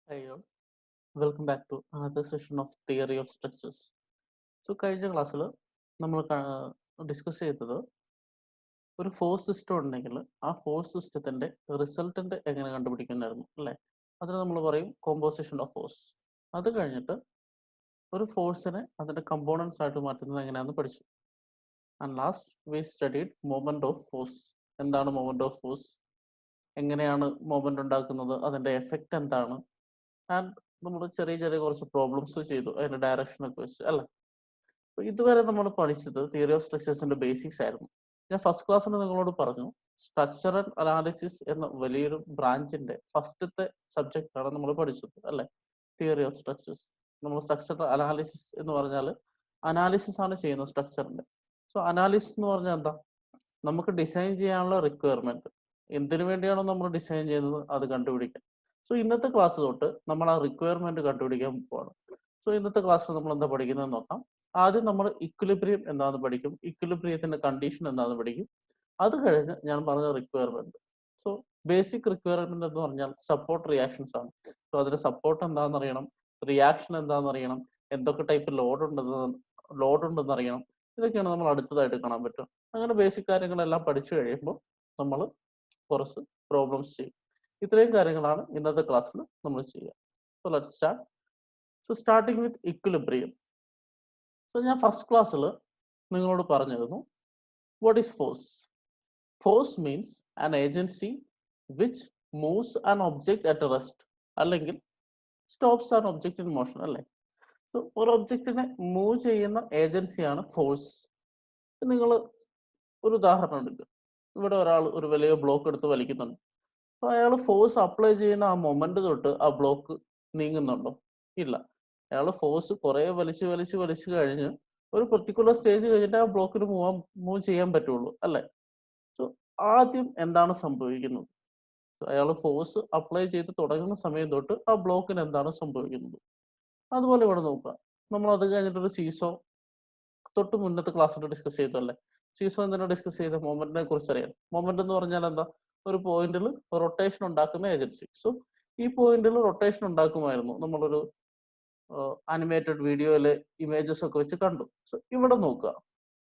Hi all, welcome back to another session of Theory of Structures. കഴിഞ്ഞ ക്ലാസ്സിൽ നമ്മൾ discuss ചെയ്തത് ഒരു ഫോഴ്സ് സിസ്റ്റം ഉണ്ടെങ്കിൽ ആ ഫോഴ്സ് സിസ്റ്റത്തിന്റെ റിസൾട്ടന്റ് എങ്ങനെ കണ്ടുപിടിക്കുന്നായിരുന്നു അല്ലേ? അതിന് നമ്മൾ പറയും കോമ്പോസിഷൻ ഓഫ് ഫോഴ്സ്. അത് കഴിഞ്ഞിട്ട് ഒരു ഫോഴ്സിനെ അതിന്റെ കമ്പോണൻസ് ആയിട്ട് മാറ്റുന്നത് എങ്ങനെയാണെന്ന് പഠിച്ചു. And last we studied moment of force. എന്താണ് മൊമെന്റ് ഓഫ് ഫോഴ്സ്, എങ്ങനെയാണ് മൊമെന്റ് ഉണ്ടാക്കുന്നത്, അതിന്റെ എഫക്റ്റ് എന്താണ്, ആൻഡ് നമ്മൾ ചെറിയ ചെറിയ കുറച്ച് പ്രോബ്ലംസ് ചെയ്തു അതിന്റെ ഡയറക്ഷനൊക്കെ വെച്ച് അല്ലേ. ഇതുവരെ നമ്മൾ പഠിച്ചത് തിയറി ഓഫ് സ്ട്രക്ചേഴ്സിന്റെ ബേസിക്സ് ആയിരുന്നു. ഞാൻ ഫസ്റ്റ് ക്ലാസ്സിൽ നിങ്ങളോട് പറഞ്ഞു സ്ട്രക്ചറൽ അനാലിസിസ് എന്ന വലിയൊരു ബ്രാഞ്ചിന്റെ ഫസ്റ്റത്തെ സബ്ജക്റ്റ് ആണ് നമ്മൾ പഠിച്ചത് അല്ലെ, തിയറി ഓഫ് സ്ട്രക്ചേഴ്സ്. നമ്മൾ സ്ട്രക്ചറൽ അനാലിസിസ് എന്ന് പറഞ്ഞാൽ അനാലിസിസ് ആണ് ചെയ്യുന്നത് സ്ട്രക്ചറിന്റെ. സോ അനാലിസിസ് എന്ന് പറഞ്ഞാൽ എന്താ, നമുക്ക് ഡിസൈൻ ചെയ്യാനുള്ള റിക്വയർമെന്റ്, എന്തിനു വേണ്ടിയാണോ നമ്മൾ ഡിസൈൻ ചെയ്യുന്നത് അത് കണ്ടുപിടിക്കാം. സോ ഇന്നത്തെ ക്ലാസ് തൊട്ട് നമ്മൾ ആ റിക്വയർമെന്റ് കണ്ടുപിടിക്കാൻ പോവാണ്. സോ ഇന്നത്തെ ക്ലാസ്സിൽ നമ്മൾ എന്താ പഠിക്കുന്നത് നോക്കാം. ആദ്യം നമ്മൾ ഇക്വിലിബ്രിയം എന്താണെന്ന് പഠിക്കും, ഇക്വിലിബ്രിയത്തിന്റെ കണ്ടീഷൻ എന്താണെന്ന് പഠിക്കും. അത് കഴിഞ്ഞ് ഞാൻ പറഞ്ഞ റിക്വയർമെന്റ്. സോ ബേസിക് റിക്വയർമെന്റ് എന്ന് പറഞ്ഞാൽ സപ്പോർട്ട് റിയാക്ഷൻസ് ആണ്. സോ അതിന്റെ സപ്പോർട്ട് എന്താണെന്ന് അറിയണം, റിയാക്ഷൻ എന്താണെന്ന് അറിയണം, എന്തൊക്കെ ടൈപ്പ് ലോഡ് ഉണ്ടെന്ന് അറിയണം. ഇതൊക്കെയാണ് നമ്മൾ അടുത്തതായിട്ട് കാണാൻ പറ്റും. അങ്ങനെ ബേസിക് കാര്യങ്ങളെല്ലാം പഠിച്ചു കഴിയുമ്പോൾ നമ്മൾ കുറച്ച് പ്രോബ്ലംസ് ചെയ്യും. ഇത്രയും കാര്യങ്ങളാണ് ഇന്നത്തെ ക്ലാസ്സിൽ നമ്മൾ ചെയ്യുക. So let's start. So starting with equilibrium. So ഞാൻ ഫസ്റ്റ് ക്ലാസ്സിൽ നിങ്ങളോട് പറഞ്ഞിരുന്നു what is force. Force means an agency which moves an object at rest അല്ലെങ്കിൽ stops an object in motion അല്ലേ. സോ ഒരു ഒബ്ജക്റ്റിനെ മൂവ് ചെയ്യുന്ന ഏജൻസിയാണ് ഫോഴ്സ്. നിങ്ങൾ ഒരു ഉദാഹരണം എടുക്കുക. ഇവിടെ ഒരാൾ ഒരു വലിയ ബ്ലോക്ക് എടുത്ത് വലിക്കുന്നുണ്ട്. അപ്പോൾ അയാൾ ഫോഴ്സ് അപ്ലൈ ചെയ്യുന്ന ആ മൊമെന്റ് തൊട്ട് ആ ബ്ലോക്ക് നീങ്ങുന്നുണ്ടോ? ഇല്ല. അയാൾ ഫോഴ്സ് കുറെ വലിച്ച് വലിച്ച് വലിച്ച് കഴിഞ്ഞ് ഒരു പെർട്ടിക്കുലർ സ്റ്റേജ് കഴിഞ്ഞിട്ട് ആ ബ്ലോക്കിന് മൂവ് ചെയ്യാൻ പറ്റുള്ളൂ അല്ലേ. സോ ആദ്യം എന്താണ് സംഭവിക്കുന്നത്, അയാൾ ഫോഴ്സ് അപ്ലൈ ചെയ്ത് തുടങ്ങുന്ന സമയം തൊട്ട് ആ ബ്ലോക്കിന് എന്താണ് സംഭവിക്കുന്നത്. അതുപോലെ ഇവിടെ നോക്കുക. നമ്മൾ അത് കഴിഞ്ഞിട്ടൊരു സീസോ തൊട്ട് മുന്നത്തെ ക്ലാസ്സിൽ ഡിസ്കസ് ചെയ്തല്ലേ. സീസോ എന്തിനാ ഡിസ്കസ് ചെയ്ത, മൊമെന്റിനെ കുറിച്ച് അറിയാം. മൊമെന്റ് എന്ന് പറഞ്ഞാൽ എന്താ, ഒരു പോയിന്റിൽ റൊട്ടേഷൻ ഉണ്ടാക്കുന്ന ഏജൻസി. സോ ഈ പോയിന്റിൽ റൊട്ടേഷൻ ഉണ്ടാക്കുമായിരുന്നു, നമ്മളൊരു അനിമേറ്റഡ് വീഡിയോയിലെ ഇമേജസ് ഒക്കെ വെച്ച് കണ്ടു. സോ ഇവിടെ നോക്കുക,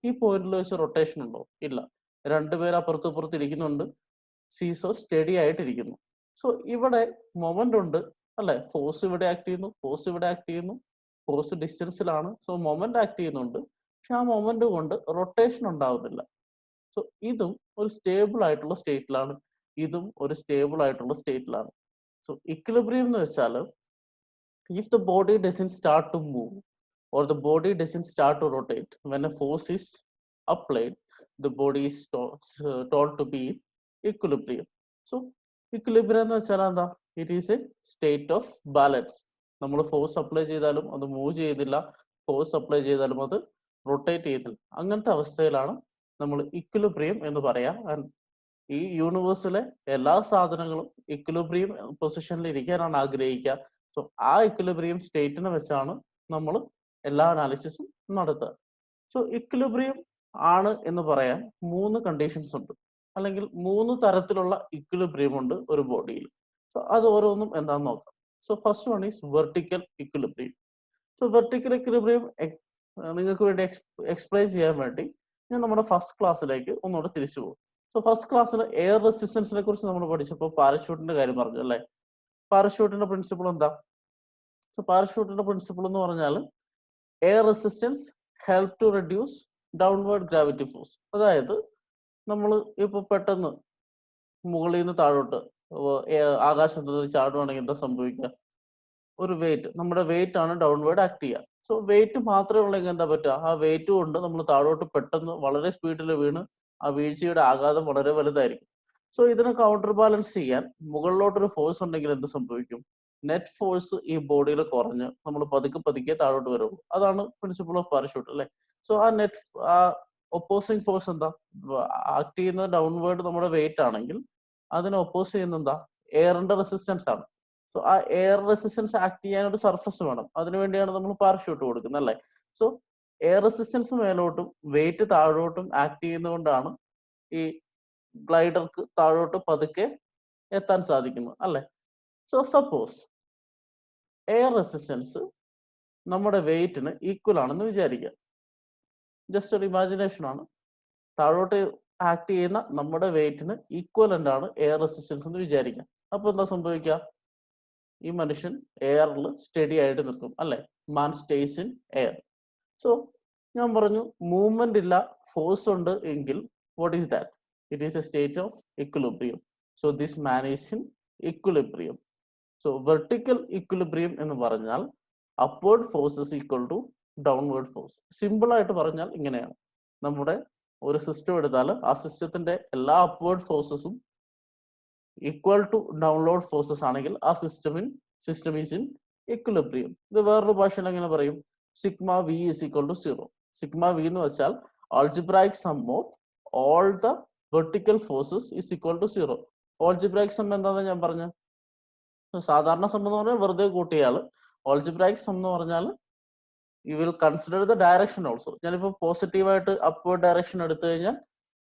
ഈ പോയിന്റിൽ വെച്ച് റൊട്ടേഷൻ ഉണ്ടോ? ഇല്ല. രണ്ടുപേർ അപ്പുറത്തും ഇപ്പുറത്ത് ഇരിക്കുന്നുണ്ട്, സീസോ സ്റ്റഡി ആയിട്ടിരിക്കുന്നു. സോ ഇവിടെ മൊമെന്റ് ഉണ്ട് അല്ലെ, ഫോഴ്സ് ഇവിടെ ആക്ട് ചെയ്യുന്നു, ഫോഴ്സ് ഇവിടെ ആക്ട് ചെയ്യുന്നു, ഫോഴ്സ് ഡിസ്റ്റൻസിലാണ്. സോ മൊമെന്റ് ആക്ട് ചെയ്യുന്നുണ്ട്, പക്ഷെ ആ മൊമെന്റ് കൊണ്ട് റൊട്ടേഷൻ ഉണ്ടാവുന്നില്ല. സോ ഇതും ഒരു സ്റ്റേബിൾ ആയിട്ടുള്ള സ്റ്റേറ്റിലാണ്, ഇതും ഒരു സ്റ്റേബിൾ ആയിട്ടുള്ള സ്റ്റേറ്റിലാണ്. സോ ഇക്വിലിബ്രിയം എന്ന് വെച്ചാൽ if the body doesn't start to move or the body doesn't start to rotate when a force is applied, the body is told to be in equilibrium. So equilibrium എന്ന് വെച്ചാൽ എന്താ, it is a state of balance. നമ്മൾ force apply ചെയ്താലും അത് move ചെയ്യുന്നില്ല, force apply ചെയ്താലും അത് rotate ചെയ്യുന്നില്ല. അങ്ങനത്തെ അവസ്ഥയിലാണ് നമ്മൾ ഇക്വിലിബ്രിയം എന്ന് പറയാം. ആൻഡ് ഈ യൂണിവേഴ്സിലെ എല്ലാ സാധനങ്ങളും ഇക്വിലിബ്രിയം പൊസിഷനിൽ ഇരിക്കാനാണ് ആഗ്രഹിക്കുക. സോ ആ ഇക്വിലിബ്രിയം സ്റ്റേറ്റിനെ വെച്ചാണ് നമ്മൾ എല്ലാ അനാലിസിസും നടത്തുക. സോ ഇക്വിലിബ്രിയം ആണ് എന്ന് പറയാൻ മൂന്ന് കണ്ടീഷൻസ് ഉണ്ട്, അല്ലെങ്കിൽ മൂന്ന് തരത്തിലുള്ള ഇക്വിലിബ്രിയം ഉണ്ട് ഒരു ബോഡിയിൽ. സോ അത് ഓരോന്നും എന്താണെന്ന് നോക്കാം. So first one is vertical equilibrium. So vertical equilibrium നിങ്ങൾക്ക് വേണ്ടി എക്സ്പ്ലെയിൻ ചെയ്യാൻ വേണ്ടി ഞാൻ നമ്മുടെ ഫസ്റ്റ് ക്ലാസ്സിലേക്ക് ഒന്നുകൂടെ തിരിച്ചു പോകും. സോ ഫസ്റ്റ് ക്ലാസ്സിൽ എയർ റെസിസ്റ്റൻസിനെ കുറിച്ച് നമ്മൾ പഠിച്ചപ്പോൾ പാരഷൂട്ടിന്റെ കാര്യം പറഞ്ഞു അല്ലേ. പാരഷൂട്ടിന്റെ പ്രിൻസിപ്പിൾ എന്താ? സോ പാരഷൂട്ടിന്റെ പ്രിൻസിപ്പിൾ എന്ന് പറഞ്ഞാൽ air resistance help to reduce downward gravity force. അതായത് നമ്മൾ ഇപ്പൊ പെട്ടെന്ന് മുകളിൽ നിന്ന് താഴോട്ട് ആകാശത്ത് നിന്ന് ചാടുവാണെങ്കിൽ എന്താ സംഭവിക്കുക, ഒരു വെയിറ്റ്, നമ്മുടെ വെയിറ്റ് ആണ് ഡൗൺവേർഡ് ആക്ട് ചെയ്യുക. സോ വെയിറ്റ് മാത്രമേ ഉള്ളെങ്കിൽ എന്താ പറ്റുക, ആ വെയിറ്റ് കൊണ്ട് നമ്മൾ താഴോട്ട് പെട്ടെന്ന് വളരെ സ്പീഡിൽ വീണ് ആ വീഴ്ചയുടെ ആഘാതം വളരെ വലുതായിരിക്കും. സോ ഇതിനെ കൗണ്ടർ ബാലൻസ് ചെയ്യാൻ മുകളിലോട്ടൊരു ഫോഴ്സ് ഉണ്ടെങ്കിൽ എന്ത് സംഭവിക്കും, നെറ്റ് ഫോഴ്സ് ഈ ബോഡിയിൽ കുറഞ്ഞ് നമ്മൾ പതുക്കെ പതുക്കെ താഴോട്ട് വരുള്ളൂ. അതാണ് പ്രിൻസിപ്പിൾ ഓഫ് പാരഷൂട്ട് അല്ലേ. സോ ആ ഒപ്പോസിങ് ഫോഴ്സ് എന്താ, ആക്ട് ചെയ്യുന്ന ഡൗൺവേർഡ് നമ്മുടെ വെയിറ്റ് ആണെങ്കിൽ അതിനെ ഒപ്പോസ് ചെയ്യുന്ന എന്താ, എയറിന്റെ റെസിസ്റ്റൻസ് ആണ്. സോ ആ എയർ റെസിസ്റ്റൻസ് ആക്ട് ചെയ്യാൻ ഒരു സർഫസ് വേണം, അതിനുവേണ്ടിയാണ് നമ്മൾ പാരഷൂട്ട് കൊടുക്കുന്നത് അല്ലേ. സോ എയർ റെസിസ്റ്റൻസ് മേലോട്ടും വെയിറ്റ് താഴോട്ടും ആക്ട് ചെയ്യുന്നതുകൊണ്ടാണ് ഈ ഗ്ലൈഡർക്ക് താഴോട്ട് പതുക്കെ എത്താൻ സാധിക്കുന്നത് അല്ലേ. സോ സപ്പോസ് എയർ റെസിസ്റ്റൻസ് നമ്മുടെ വെയിറ്റിന് ഈക്വൽ ആണെന്ന് വിചാരിക്കുക. ജസ്റ്റ് ഒരു ഇമാജിനേഷൻ ആണ്. താഴോട്ട് ആക്ട് ചെയ്യുന്ന നമ്മുടെ വെയിറ്റിന് ഈക്വലന്റ് ആണ് എയർ റെസിസ്റ്റൻസ് എന്ന് വിചാരിക്കാം. അപ്പൊ എന്താ സംഭവിക്കുക? ഈ മനുഷ്യൻ എയറിൽ സ്റ്റഡി ആയിട്ട് നിൽക്കും, അല്ലെ? Man stays in air. So ഞാൻ പറഞ്ഞു മൂവ്മെന്റ് ഇല്ല, ഫോഴ്സ് ഉണ്ട് എങ്കിൽ what is that? It is a state of equilibrium. So this man is in equilibrium. So vertical equilibrium എന്ന് പറഞ്ഞാൽ upward force is equal to downward force. Simple ആയിട്ട് പറഞ്ഞാൽ ഇങ്ങനെയാണ്. നമ്മുടെ ഒരു സിസ്റ്റം എടുത്താൽ ആ സിസ്റ്റത്തിന്റെ എല്ലാ അപ്വേർഡ് ഫോഴ്സസും ഈക്വൽ ടു ഡൗൺലോഡ് ഫോഴ്സസ് ആണെങ്കിൽ ആ സിസ്റ്റം ഈസ് ഇൻ ഇക്വിലിബ്രിയം. ഇത് വേറൊരു ഭാഷയിൽ എങ്ങനെ പറയും? Sigma V is equal to 0. Sigma V എന്ന് വെച്ചാൽ algebraic sum of all the vertical forces is equal to 0. Algebraic sum എന്താണെന്ന് ഞാൻ പറഞ്ഞു. സാധാരണ സം എന്ന് പറഞ്ഞാൽ വെറുതെ കൂട്ടിയാൽ, ആൾജിബ്രായിക് സം എന്ന് പറഞ്ഞാൽ you will consider the direction also. ഞാനിപ്പോൾ പോസിറ്റീവായിട്ട് അപ്വേർഡ് ഡയറക്ഷൻ എടുത്തു കഴിഞ്ഞാൽ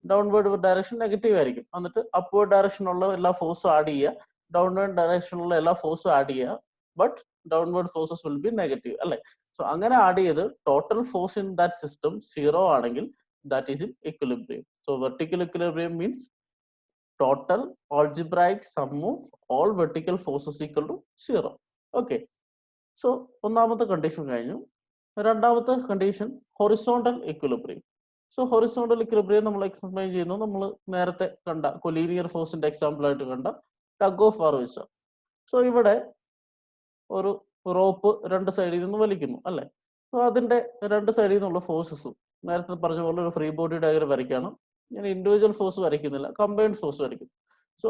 ഡൗൺവേർഡ് ഡയറക്ഷൻ നെഗറ്റീവ് ആയിരിക്കും. എന്നിട്ട് അപ്വേർഡ് ഡയറക്ഷനുള്ള എല്ലാ ഫോഴ്സും ആഡ് ചെയ്യുക, ഡൗൺവേർഡ് ഡയറക്ഷനുള്ള എല്ലാ ഫോഴ്സും ആഡ് ചെയ്യുക, but downward forces will be negative, അല്ലെ? സോ അങ്ങനെ ആഡ് ചെയ്ത് total force in that system 0 ആണെങ്കിൽ that is in equilibrium. So vertical equilibrium means total algebraic sum of all vertical forces equal to 0. Okay. So ഒന്നാമത്തെ condition കഴിഞ്ഞു. രണ്ടാമത്തെ condition horizontal equilibrium. So horizontal equilibrium നമ്മൾ explain ചെയ്യുന്നു നമ്മൾ നേരത്തെ കണ്ട collinear ഫോഴ്സിന്റെ എക്സാമ്പിൾ ആയിട്ട് കണ്ട ടഗ് ഓഫ് വാർ വെച്ച. സോ ഇവിടെ ഒരു റോപ്പ് രണ്ട് സൈഡിൽ നിന്ന് വലിക്കുന്നു, അല്ലെ? സോ അതിന്റെ രണ്ട് സൈഡിൽ നിന്നുള്ള ഫോഴ്സസും നേരത്തെ പറഞ്ഞ പോലെ ഒരു ഫ്രീ ബോഡി ഡയഗ്രം വരയ്ക്കാണ്. ഞാൻ ഇൻഡിവിജ്വൽ ഫോഴ്സ് വരയ്ക്കുന്നില്ല, കമ്പൈൻഡ് ഫോഴ്സ് വരയ്ക്കുന്നു. സോ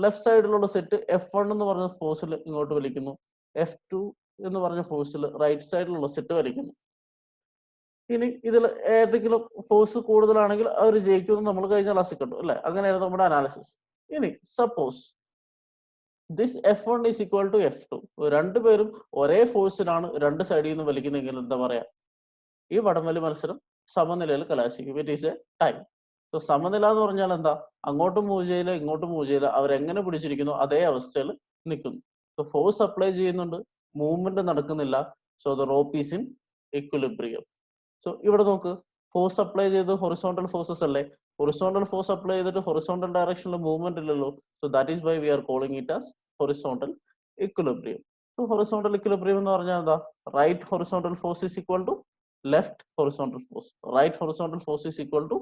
ലെഫ്റ്റ് സൈഡിലുള്ള സെറ്റ് F1 എന്ന് പറഞ്ഞ ഫോഴ്സിൽ ഇങ്ങോട്ട് വലിക്കുന്നു, F2 എന്ന് പറഞ്ഞ ഫോഴ്സിൽ റൈറ്റ് സൈഡിലുള്ള സെറ്റ് വലിക്കുന്നു. ഇനി ഇതിൽ ഏതെങ്കിലും ഫോഴ്സ് കൂടുതലാണെങ്കിൽ അവർ ജയിക്കുമെന്ന് നമ്മൾ കഴിഞ്ഞ ക്ലാസ്സിൽ കണ്ടു, അല്ലെ? അങ്ങനെയായിരുന്നു നമ്മുടെ അനാലിസിസ്. ഇനി suppose this F1 is equal to F2. രണ്ടുപേരും ഒരേ ഫോഴ്സിലാണ് രണ്ട് സൈഡിൽ നിന്ന് വലിക്കുന്നെങ്കിൽ എന്താ പറയാ? ഈ വടംവലി മത്സരം സമനിലയിൽ കലാശിക്കും. It is a tie. So സമനില എന്ന് പറഞ്ഞാൽ എന്താ? അങ്ങോട്ടും മൂവ് ചെയ്യില്ല, ഇങ്ങോട്ടും മൂവ് ചെയ്യില്ല, അവരെങ്ങനെ പിടിച്ചിരിക്കുന്നു അതേ അവസ്ഥയിൽ നിൽക്കുന്നു. സോ ഫോഴ്സ് അപ്ലൈ ചെയ്യുന്നുണ്ട്, മൂവ്മെന്റ് നടക്കുന്നില്ല. So the rope is in equilibrium. So ഇവിടെ നോക്ക്, ഫോഴ്സ് അപ്ലൈ ചെയ്ത് ഹൊറിസോണ്ടൽ ഫോഴ്സസ് അല്ലേ? ഹൊറിസോണ്ടൽ ഫോഴ്സ് അപ്ലൈ ചെയ്തിട്ട് ഹൊറിസോണ്ടൽ ഡയറക്ഷനിൽ മൂവ്മെന്റ് ഇല്ലല്ലോ. So that is why we are calling it as horizontal equilibrium. So horizontal equilibrium എന്ന് പറഞ്ഞാൽ എന്താ? Right horizontal force is equal to left horizontal force. Right horizontal force is equal to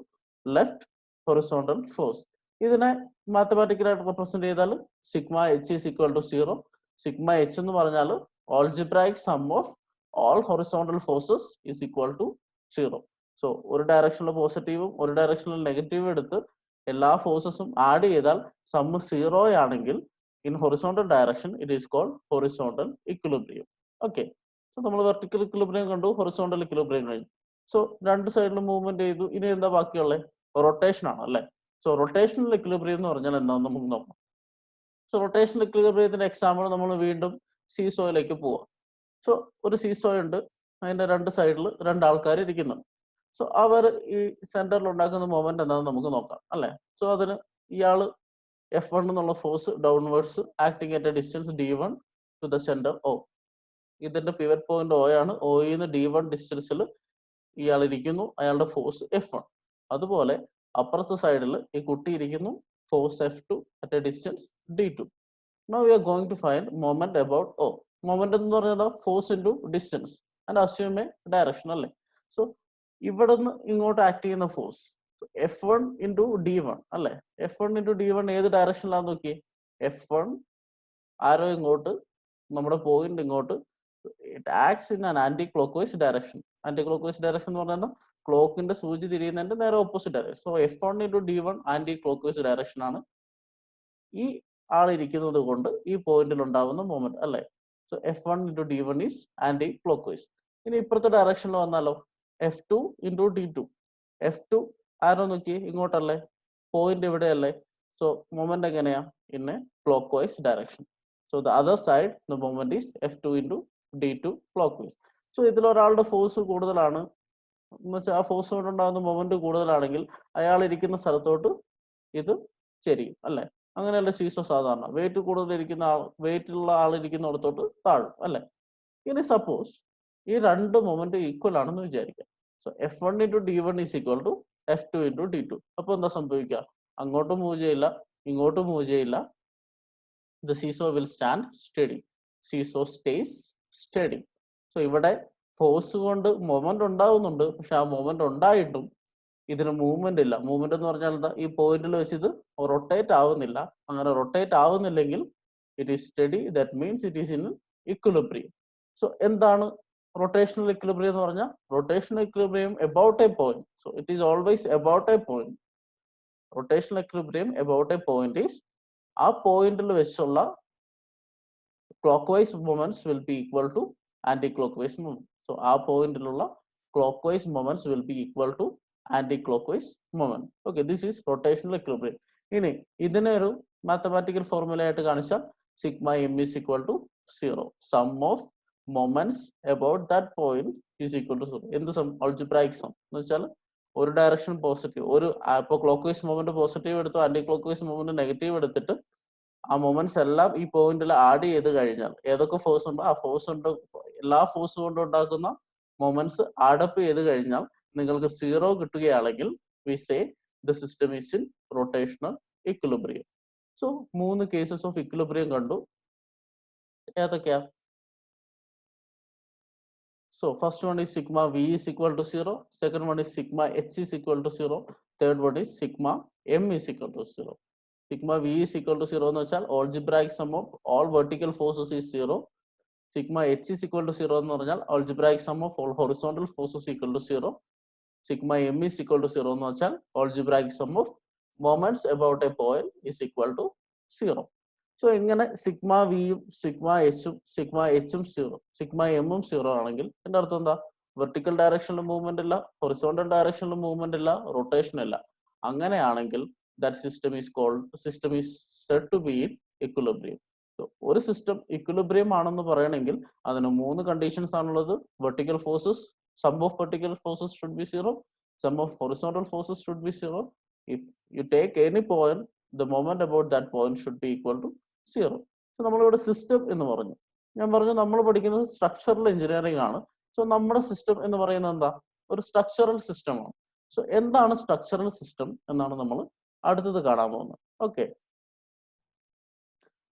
left horizontal force. ഇതിനെ മാത്തമാറ്റിക്കലായിട്ട് represent ചെയ്താൽ sigma H is equal to 0. Sigma H എന്ന് പറഞ്ഞാൽ algebraic sum of all horizontal forces is equal to 0. So ഒരു ഡയറക്ഷനിൽ പോസിറ്റീവും ഒരു ഡയറക്ഷനിൽ നെഗറ്റീവും എടുത്ത് എല്ലാ ഫോഴ്സസും ആഡ് ചെയ്താൽ സം 0 ആണെങ്കിൽ in horizontal direction it is called horizontal equilibrium. Okay. So നമ്മൾ വെർട്ടിക്കൽ ഇക്വിലിബ്രിയം കണ്ടു, ഹൊറിസോണ്ടൽ ഇക്വിലിബ്രിയം കഴിഞ്ഞു. സോ രണ്ട് സൈഡിലും മൂവ്മെന്റ് ചെയ്തു. ഇനി എന്താ ബാക്കിയുള്ളത്? റൊട്ടേഷൻ ആണ്, അല്ലെ? സോ റൊട്ടേഷണൽ ഇക്വിലിബ്രിയം എന്ന് പറഞ്ഞാൽ എന്താണെന്ന് നമുക്ക് നോക്കാം. സോ റൊട്ടേഷണൽ ഇക്വിലിബ്രിയത്തിന്റെ എക്സാമ്പിൾ നമ്മൾ വീണ്ടും സീസോയിലേക്ക് പോവാം. സോ ഒരു സീസോയ് ഉണ്ട്, അതിന്റെ രണ്ട് സൈഡിൽ രണ്ട് ആൾക്കാർ ഇരിക്കുന്നു. സോ അവർ ഈ സെന്ററിൽ ഉണ്ടാക്കുന്ന മൊമെന്റ് എന്താണെന്ന് നമുക്ക് നോക്കാം, അല്ലെ? സോ അതിന് ഇയാള് F1 എന്നുള്ള force downwards acting at a distance D1 to the centre O. ഇതിന്റെ പിവറ്റ് പോയിന്റ് O ആണ്. Oയിൽ നിന്ന് D1 ഡിസ്റ്റൻസിൽ ഇയാൾ ഇരിക്കുന്നു, അയാളുടെ ഫോഴ്സ് F1. അതുപോലെ അപ്പുറത്തെ സൈഡിൽ ഈ കുട്ടി ഇരിക്കുന്നു, force F2 at a distance D2. Now we are going to find moment about O. Moment എന്ന് പറഞ്ഞാൽ force into distance and assume A direction, അല്ലേ? സോ ഇവിടെ നിന്ന് ഇങ്ങോട്ട് ആക്ട് ചെയ്യുന്ന ഫോഴ്സ് F1 ഇൻറ്റു D1, അല്ലെ? F1 ഇൻറ്റു D1 ഏത് ഡയറക്ഷനിലാന്ന് നോക്കി. F1 ആരോ ഇങ്ങോട്ട്, നമ്മുടെ പോയിന്റ് ഇങ്ങോട്ട്, it acts in an anti clock vice direction. Anti clock vice direction എന്ന് പറയുന്നത് ക്ലോക്കിന്റെ സൂചി തിരിയുന്നതിന്റെ നേരെ opposite direction. So F1 into D1 anti clock vice direction ആണ്. ഈ ആളിരിക്കുന്നത് കൊണ്ട് ഈ പോയിന്റിൽ ഉണ്ടാവുന്ന മൂവ്മെന്റ്, അല്ലെ? So F1 into D1 is anti clock vice. ഇനി ഇപ്പുറത്തെ ഡയറക്ഷനിൽ വന്നാലോ, F2 ഇൻറ്റു D2. F2 ആരോ നോക്കി ഇങ്ങോട്ടല്ലേ, പോയിന്റ് ഇവിടെയല്ലേ. സോ മൊമെന്റ് എങ്ങനെയാ? In A clock vice direction. So the other side the moment is F2 into D2 clock vice. So ഇതിൽ ഒരാളുടെ force കൂടുതലാണ്, ആ ഫോഴ്സ് കൊണ്ടുണ്ടാകുന്ന മൊമെന്റ് കൂടുതലാണെങ്കിൽ അയാൾ ഇരിക്കുന്ന സ്ഥലത്തോട്ട് ഇത് ചെരിയും, അല്ലെ? അങ്ങനെയല്ല സീസോ സാധാരണ. വെയിറ്റ് കൂടുതലിരിക്കുന്ന ആൾ, വെയിറ്റുള്ള ആളിരിക്കുന്നിടത്തോട്ട് താഴും അല്ലേ? ഇനി സപ്പോസ് ഈ രണ്ട് മൊമെന്റ് ഈക്വൽ ആണെന്ന് വിചാരിക്കാം. So F1 into D1 is equal to F2 into D2. അപ്പോൾ എന്താ സംഭവിക്കുക? അങ്ങോട്ടും മൂവ് ചെയ്യില്ല, ഇങ്ങോട്ടും മൂവ് ചെയ്യില്ല. The seesaw will stand steady. Seesaw stays steady. So ഇവിടെ ഫോഴ്സ് കൊണ്ട് മൊമെന്റ് ഉണ്ടാവുന്നുണ്ട്, പക്ഷെ ആ മൊമെന്റ് ഉണ്ടായിട്ടും ഇതിന് മൂവ്മെന്റ് ഇല്ല. മൂവ്മെന്റ് എന്ന് പറഞ്ഞാൽ എന്താ? ഈ പോയിന്റിൽ വെച്ച് ഇത് റൊട്ടേറ്റ് ആവുന്നില്ല. അങ്ങനെ റൊട്ടേറ്റ് ആവുന്നില്ലെങ്കിൽ it is steady. That means it is in equilibrium. So എന്താണ് റൊട്ടേഷണൽ ഇക്വിലിബ്രിയം എന്ന് പറഞ്ഞാൽ? Rotational equilibrium about a point. So it is always about a point. Rotational equilibrium about a point is ആ പോയിന്റിൽ വെച്ചുള്ള clockwise moments will be equal to anti-clockwise moment. So ആ പോയിന്റിലുള്ള clockwise moments will be equal to anti-clockwise moment. Okay, this is rotational equilibrium. ഇനി ഇതിനെ ഒരു mathematical formula ആയിട്ട് കാണിച്ചാൽ sigma M is equal to 0. Sum of moments about that point is equal to 0. എന്ത് some? algebraic sum എന്ന് വെച്ചാൽ ഒരു direction positive, ഒരു ഇപ്പോൾ ക്ലോക്ക് മൊമെന്റ് പോസിറ്റീവ് എടുത്തു, ആന്റി ക്ലോക്ക് മൊമെന്റ് നെഗറ്റീവ് എടുത്തിട്ട് ആ മൊമെന്റ്സ് എല്ലാം ഈ പോയിന്റിൽ ആഡ് ചെയ്ത് കഴിഞ്ഞാൽ ഏതൊക്കെ ഫോഴ്സ് ഉണ്ടോ ആ ഫോഴ്സ് കൊണ്ട്, എല്ലാ ഫോഴ്സ് കൊണ്ട് ഉണ്ടാക്കുന്ന മൊമെന്റ്സ് ആഡപ്പ് ചെയ്ത് കഴിഞ്ഞാൽ നിങ്ങൾക്ക് 0 കിട്ടുകയാണെങ്കിൽ we say the system is in rotational equilibrium. So 3 cases of equilibrium കണ്ടു. ഏതൊക്കെയാ? So first one is sigma V is equal to 0, second one is sigma H is equal to 0, third one is sigma M is equal to 0. Sigma V is equal to 0 എന്ന് വെച്ചാൽ algebraic sum of all vertical forces is 0. Sigma H is equal to 0 എന്ന് പറഞ്ഞാൽ algebraic sum of all horizontal forces equal to 0. Sigma M is equal to 0 എന്ന് വെച്ചാൽ algebraic sum of moments about a point is equal to 0. So ഇങ്ങനെ sigma വിയും sigma എച്ചും 0, sigma എമ്മും 0 ആണെങ്കിൽ എൻ്റെ അർത്ഥം എന്താ? വെർട്ടിക്കൽ ഡയറക്ഷനിൽ മൂവ്മെന്റ് ഇല്ല, ഹൊറിസോണ്ടൽ ഡയറക്ഷനിൽ മൂവ്മെന്റ് ഇല്ല, റൊട്ടേഷൻ ഇല്ല. അങ്ങനെയാണെങ്കിൽ that system is said to be in equilibrium. So ഒരു സിസ്റ്റം ഇക്വിലിബ്രിയം ആണെന്ന് പറയണമെങ്കിൽ അതിന് 3 കണ്ടീഷൻസ് ആണുള്ളത്. Vertical forces, sum of vertical forces should be 0, sum of horizontal forces should be 0. If you take any point, the moment about that point should be equal to 0. So നമ്മളിവിടെ system എന്ന് പറഞ്ഞു. ഞാൻ പറഞ്ഞു നമ്മൾ പഠിക്കുന്നത് structural engineering ആണ്. So നമ്മുടെ system എന്ന് പറയുന്നത് എന്താ? ഒരു സ്ട്രക്ചറൽ സിസ്റ്റമാണ്. സോ എന്താണ് സ്ട്രക്ചറൽ സിസ്റ്റം എന്നാണ് നമ്മൾ അടുത്തത് കാണാൻ പോകുന്നത്. ഓക്കെ,